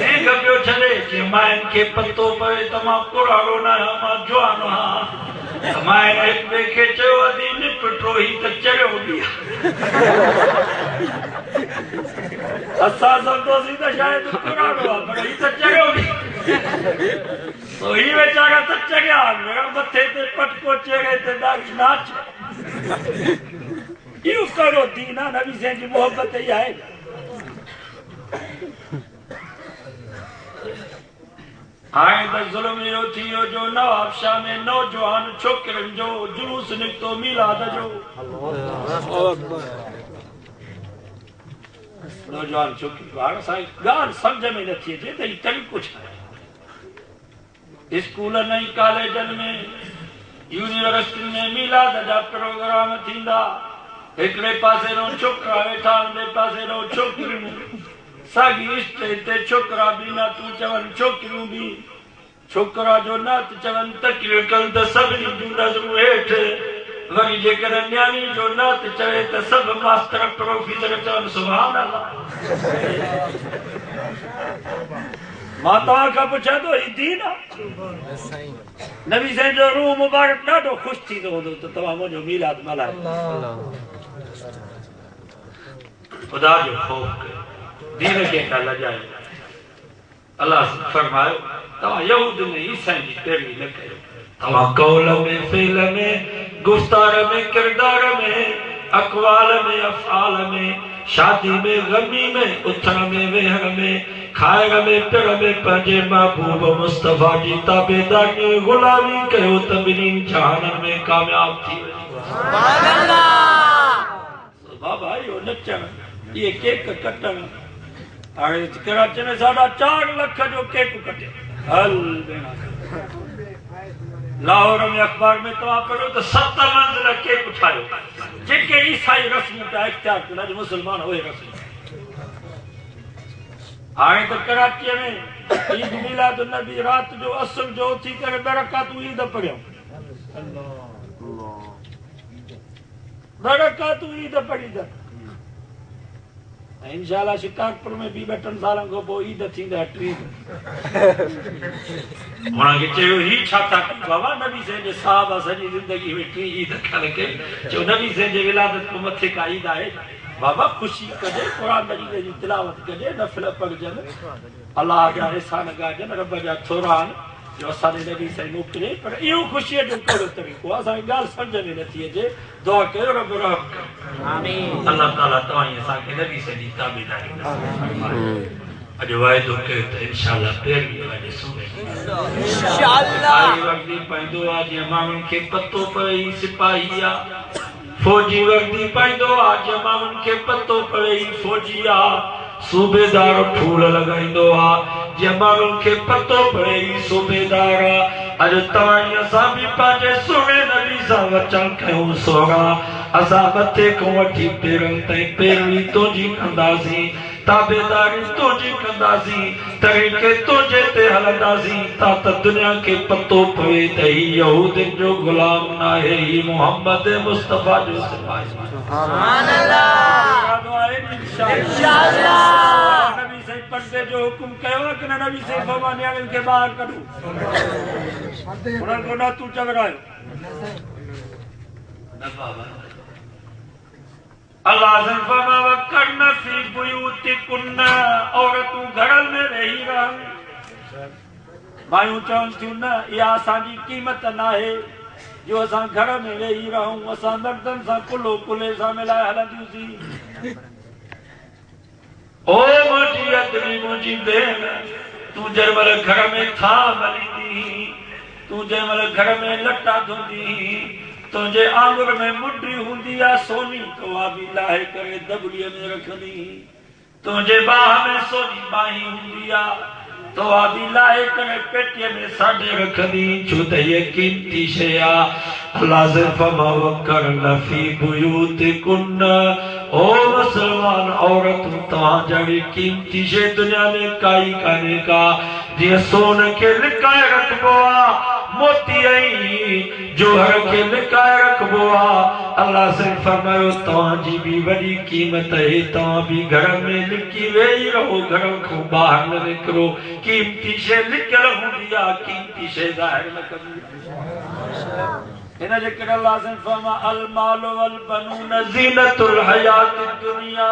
ऐं गपियो छॾे कि माइन खे पतो पए त मां कुरानो न आहियां, मां जवान आहियां। माइन हिक ॿिए खे चयो अदी निपटो ही त चढ़ियो बि असां सम्झोसीं त शायद कुरानो आहे, पर ही त चढ़ियो बि तो ही वेचारा त चढ़िया मथे ते पटको चेहरे ते नाच। इहो कहिड़ो दीन आहे? नबी साईं जी मोहबत ई आहे। हाणे त ज़ुल्म इहो थी वियो जो नवाबशाह में नौजवान छोकिरनि जो जुलूस निकितो मीलाद जो। नौजवान छोकिरी हाणे असांखे ॻाल्हि सम्झ में नथी अचे त ही तरीक़ो छा आहे। स्कूलनि ऐं कॉलेजनि में यूनिवर्सिटियुनि में मीलाद जा प्रोग्राम थींदा, हिकिड़े पासे नो छोकिरा वेठा, ॿिए पासे नो छोकिरियूं, साॻी स्टेज ते छोकिरा बि नातूं चवनि, छोकिरियूं बि छोकिरा जो नात चवनि, तकरीर कनि त सभिनी जूं नज़रूं हेठि, वरी जेकॾहिं न्याणी जो नात चवे त सभु मास्टर प्रोफेसर चवनि सुभान अल्लाह। मां तव्हां खां पुछां थो ही दीन आहे? नबी साईं जो रूह मुबारक ॾाढो ख़ुशि थींदो हूंदो त तव्हां मुंहिंजो मीलाद मल्हायो। खुदा जो ख़ौफ़ कयो, दीन खे न लॼायो। अल्लाह फरमायो तव्हां यहूद में ईसाई जी पैरवी न कयो, तव्हां कौल में, फ़ेल में, गुफ्तार में, किरदार में, अक़वाल में, अफ़आल में, शादी में, गमी में, उथण में, वेहण में, खाइण में, पिण में पंहिंजे महबूब मुस्तफ़ा जी ताबेदारी गुलामी कयो त ॿिन्हिनि जहाननि में कामयाब थी वञो। बाबा इहो नचण, इहे केक कटण, हाणे कराची में 4.5 लाख जो केक कटे हल भेणा। लाहौर में अखबार में तव्हां पढ़ो त 7 मंज़िल केक ठाहियो, जेके ईसाई रस्म पिया इख्तियार कनि, अॼु मुस्लमान उहे रस्म। हाणे त कराचीअ में ईद मिलाद नबी राति जो असुर जो उथी करे 2 रकातूं ईद पढ़ियूं, 2 रकातूं ईद पढ़ी अथनि। इंशाअल्लाह शिकारपुर में भी 2-3 सालनि खां पोइ ईद थींदा 3। हुनखे चयो ही छा था कयो बाबा? नबी साईं जे साहबा सॼी ज़िंदगी में 3 ईद कान कई। चयो नबी साईं जे विलादत खां मथे का ईद आहे? बाबा ख़ुशी कजे, क़ुरान मजीद जी तिलावत कजे, नफ़िल पढ़जनि, अलाह जा एहसान ॻाइजनि, रब जा थोरान जो असांजे नबी साईं मोकिले। पर इहो ख़ुशीअ जो कहिड़ो तरीक़ो आहे? असांखे ॻाल्हि सम्झ में नथी अचे। दुआ कयो रब रहम करे। आमीन। अल्लाह ताला तव्हां असांखे नबी साईं जी ताबेदारी नसीब फरमाए। अॼु वाइदो कयो त इंशाअल्लाह पैरवी ॾिसूं इंशाअल्लाह। वर्दी पाईंदो आहे जीअं माण्हुनि खे पतो पए ही सिपाही आहे, फौजी वर्दी पाईंदो आहे जीअं माण्हुनि खे पतो पए ही फौजी आहे, सूबेदार फूल लॻाईंदो आहे जीअं माण्हुनि खे पतो पए ही सूबेदार आहे। अॼु तव्हां असां बि पंहिंजे सुहिणे नबी सां वचन कयूं सोना, असां मथे खां वठी पेरनि ताईं पैरवी तुंहिंजी कंदासीं, ताबेदारी तुंहिंजी कंदासीं, तरीक़े तुंहिंजे ते हलंदासीं, त दुनिया खे पतो पए त ही यहूदियुनि जो गुलाम न आहे, ही मोहम्मद मुस्तफ़ा जो सिपाही। सुभान अल्लाह। इंशाअल्लाह। नबी साईं पर्दे जो हुकुम कयो कि न? नबी साईं फरमाया नियाणियुनि खे ॿाहिरि कढो, उन्हनि को न तूं चवरायो न बाबा। अल्लाह से फरमाया करना फी बुयूतिकुन्ना, औरतूं घरनि में रही रहनि, मायूं चवनि थियूं न इहा असांजी क़ीमत नाहे जो असां घर में वेही रहूं, असां मर्दनि सां कुलो कुले सां मिलाए हलंदियूंसीं। ओ मुंहिंजी अदबी मुंहिंजी भेण, तूं जंहिं महिल घर में था मलींदी, तूं जंहिं महिल घर में लटा धोंदी, तुंहिंजे आंगुर में मुंडी हूंदी आहे सोनी, तो उहा बि लाहे करे दॿड़ीअ में रखंदी। तुंहिंजे बाह में सोनी बाही हूंदी आहे, तो उहा बि लाहे करे पेटीअ में साॾे रखंदी। छो त हीअ क़ीमती शइ आहे। अल्लाह से फमवक्करन फी बुयूतिकुन्न, ओ मुसलमान औरतूं तव्हां जहिड़ी क़ीमती शइ दुनिया में काई कान्हे का। जीअं सोन खे लिकाए रखबो आहे, मोती ऐं जोहर खे लिकाए रखबो आहे, अल्लाह से फरमायो तव्हांजी बि वॾी क़ीमत आहे। तव्हां बि घर में लिकी वेही रहो, घर खां ॿाहिरि न निकिरो। क़ीमती शइ लिकियल हूंदी आहे, क़ीमती शइ ज़ाहिर न कंदी। हिन जे करे अल्लाह से फरमा अल माल वल बनून ज़ीनतुल हयात दुनिया।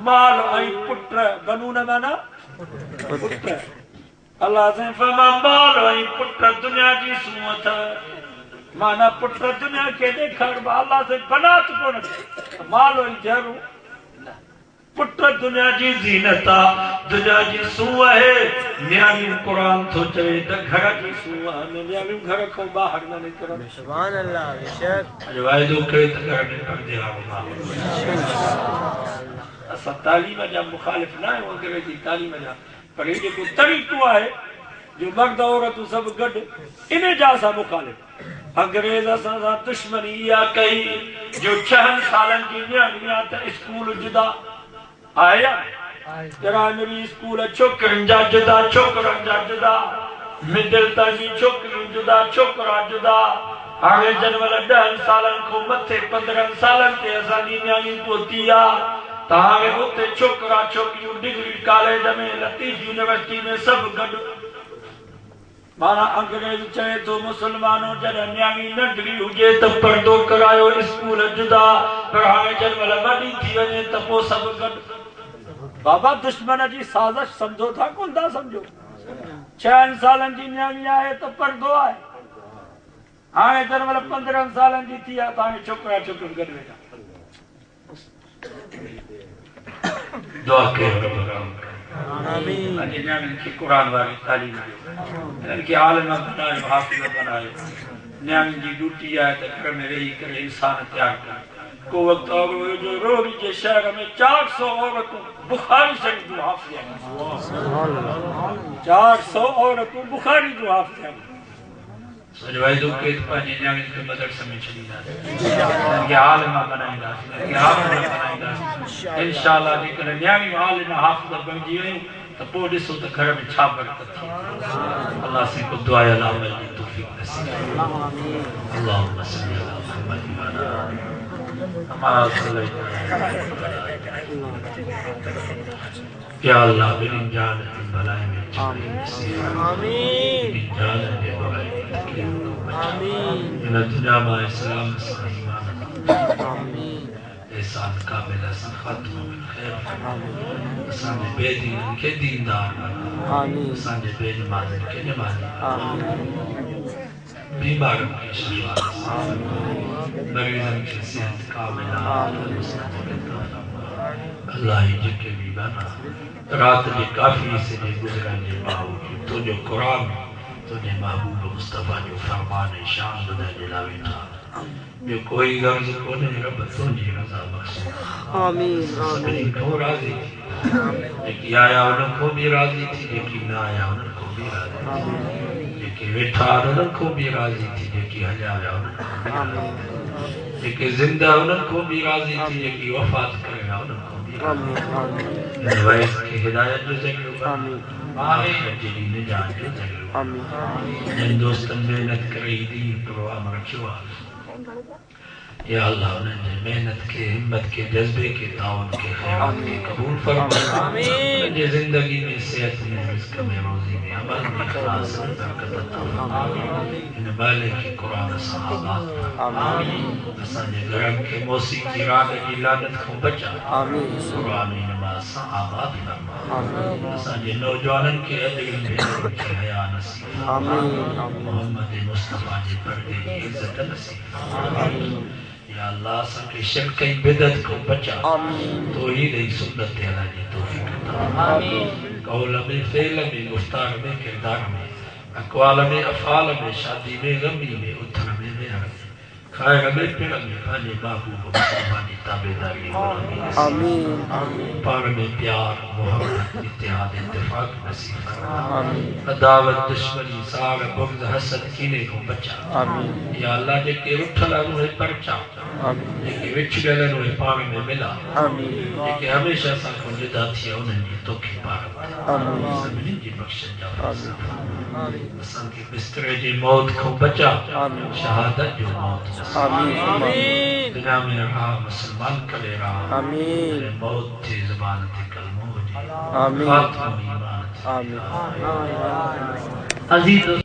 माल ऐं पुट, बनून माना पुट। अल्लाह से फरमा माल ऐं पुट दुनिया जी सूअत, माना पुट दुनिया खे ॾेखारबा। अल्लाह से बनात कोन, माल ऐं जहरू, पुट दुनिया जी ज़ीनत आहे, दुनिया जी सूअ आहे। न्याणियूं क़ुरान थो चवे त घर जी सूअ आहिनि, न्याणियूं घर खां ॿाहिरि न निकिरनि। सुभान अल्लाह। अॼु वाइदो कयो त घर में पर्दे वारो माहौल। असां तालीम जा मुखालिफ़ न आहियूं, अंग्रेजी तालीम जा, पर हे जेको तरीक़ो आहे जो मर्द औरतूं सभु गॾु, इन जा असां मुखालिफ़। अंग्रेज़ असां सां दुश्मनी इहा कई जो 6 सालनि जी न्याणी आहे त स्कूल जुदा आया, प्राइमरी स्कूल छोकिरनि जा जुदा, छोकिरनि जा जुदा, मिडिल ताईं जी छोकिरियूं जुदा, छोकिरा जुदा। हाणे जंहिं महिल 10 सालनि खां मथे 15 सालनि ते असांजी न्याणी पहुती आहे, त हाणे उते छोकिरा छोकिरियूं डिग्री कॉलेज में, लतीफ़ यूनिवर्सिटी में सभु गॾु। माना अंग्रेज चए थो मुसलमानों जॾहिं न्याणी नंढड़ी हुजे त पर्दो करायो, स्कूल जुदा, पर हाणे जंहिं महिल वॾी थी वञे त पोइ सभु गॾु। बाबा दुश्मन जी साज़िश समझो था कोन था समझो? 6 सालनि जी न्याणी आहे त पर्दो आहे, हाणे जंहिं महिल 15 सालनि जी थी आहे त हाणे छोकिरा छोकिरियूं गॾु वेठा। दुआ कयो आमीन। अॼु न्याणियुनि खे क़ुरान वारी तालीम ॾियो, हिननि खे आलिम बनायो, हाफ़िज़ बनायो। न्याणियुनि जी ड्यूटी आहे त घर में वेही करे इंसान तयारु कनि। को वक़्तु अॻु जो रोहड़ी जे शहर में 400 औरतूं बुखारी शरीफ़ जूं हाफ़िज़ आहिनि। 400 औरतूं बुखारी जूं हाफ़िज़ आहिनि। सॼो वाइदो कयो त पंहिंजी न्याणियुनि खे मदरसे में छॾींदासीं, हिननि खे आलिम बनाईंदासीं, हिननि खे हाफ़िज़ बनाईंदासीं। इंशाअल्लाह जेकॾहिं न्याणियूं आलिम हाफ़िज़ बणिजी वियूं त पोइ ॾिसो त घर में छा बरकत थी। अल्लाह से को दुआ अला अमल जी तौफ़ीक़ नसीब करे। अल्लाहुम्मा सल्ली अला मुहम्मद व अला या अल्लाह मेरी जान की भलाई में आमीन जान के भलाई आमीन इन दुनिया में इस्लाम से ईमान आमीन एहसान कामिल से खात्मा में खैर आमीन साने बेदीन के दीनदार आमीन साने बेनमाज के नमाज आमीन बीमारों की शिफा मरीजों की सेहत कामिल अल्लाह जिके भी बना रात के काफी से गुजरने बावजूद तुझे कुरान तुझे महबूब मुस्तफा जो फरमान शान बदले लावे था जो कोई गर्ज को नहीं रब तुझे रजा बख्श आमीन आमीन को राजी थी आया उनको भी राजी थी लेकिन ना आया उनको भी राजी थी कि वेठा उनको भी राजी थी कि हजा उनको कि जिंदा उनको भी राजी थी कि वफात करेगा उनको आमीन वैस की हिदायत जो ज़िक्र आमीन आमीन जी निजात जो ज़िक्र आमीन जिन दोस्तन मेहनत करी दी प्रोग्राम रखियो या अल्लाह उन्हें मेहनत के हिम्मत के जज्बे के ताउन के खैरात के कबूल फरमा आमीन ये जिंदगी में सेहत में रिज़्क़ में रोज़ी में अमल में इखलास में बरकत अता आमीन इन माले के कुरान सहाबात आमीन असांजे घर के मौसीक़ी राग जी लानत को बचा आमीन कुरान नमाज सा आबाद फरमा। असांजे नौजवाननि खे अॼु में हया नसीब, मोहम्मद मुस्तफ़ा जे पर्दे जी इज़्ज़त नसीब। या अल्लाह असांखे शिरक कई बिदअत को बचा, तौहीद ऐं सुन्नत ते हलण जी तौफ़ीक़ अता। कौल में, फ़ेल में, गुफ़्तार में, किरदार में, अक़वाल में, अफ़आल में, शादी में, ग़मी में, उथण में, वेहण में, खाइण में, पीअण में पंहिंजे महबूब मुस्तफ़ा जी ताबेदारी पाण में प्यार, मोहब्बत, इत्तेहाद, इत्तिफ़ाक़ नसीब फरमा। अदावत, दुश्मनी, साड़, बुग़्ज़, हसद, कीने को बचा। या अल्लाह जेके उठल आहिनि उहे परचा, जेके विछड़ियल आहिनि उहे पाण में मिला, जेके हमेशह असां खां जुदा थी विया उन्हनि जी तोखे पाण में सभिनी जी बख़्शिश जा फैसला। असांखे बिस्तरे जी मौत खां बचा, शहादत जो मौत दुनिया में रहा मुसलमान करे रहा, मौत थी ज़बान ते कलमो हुजे, खात्मो ईमान ते। अज़ीज़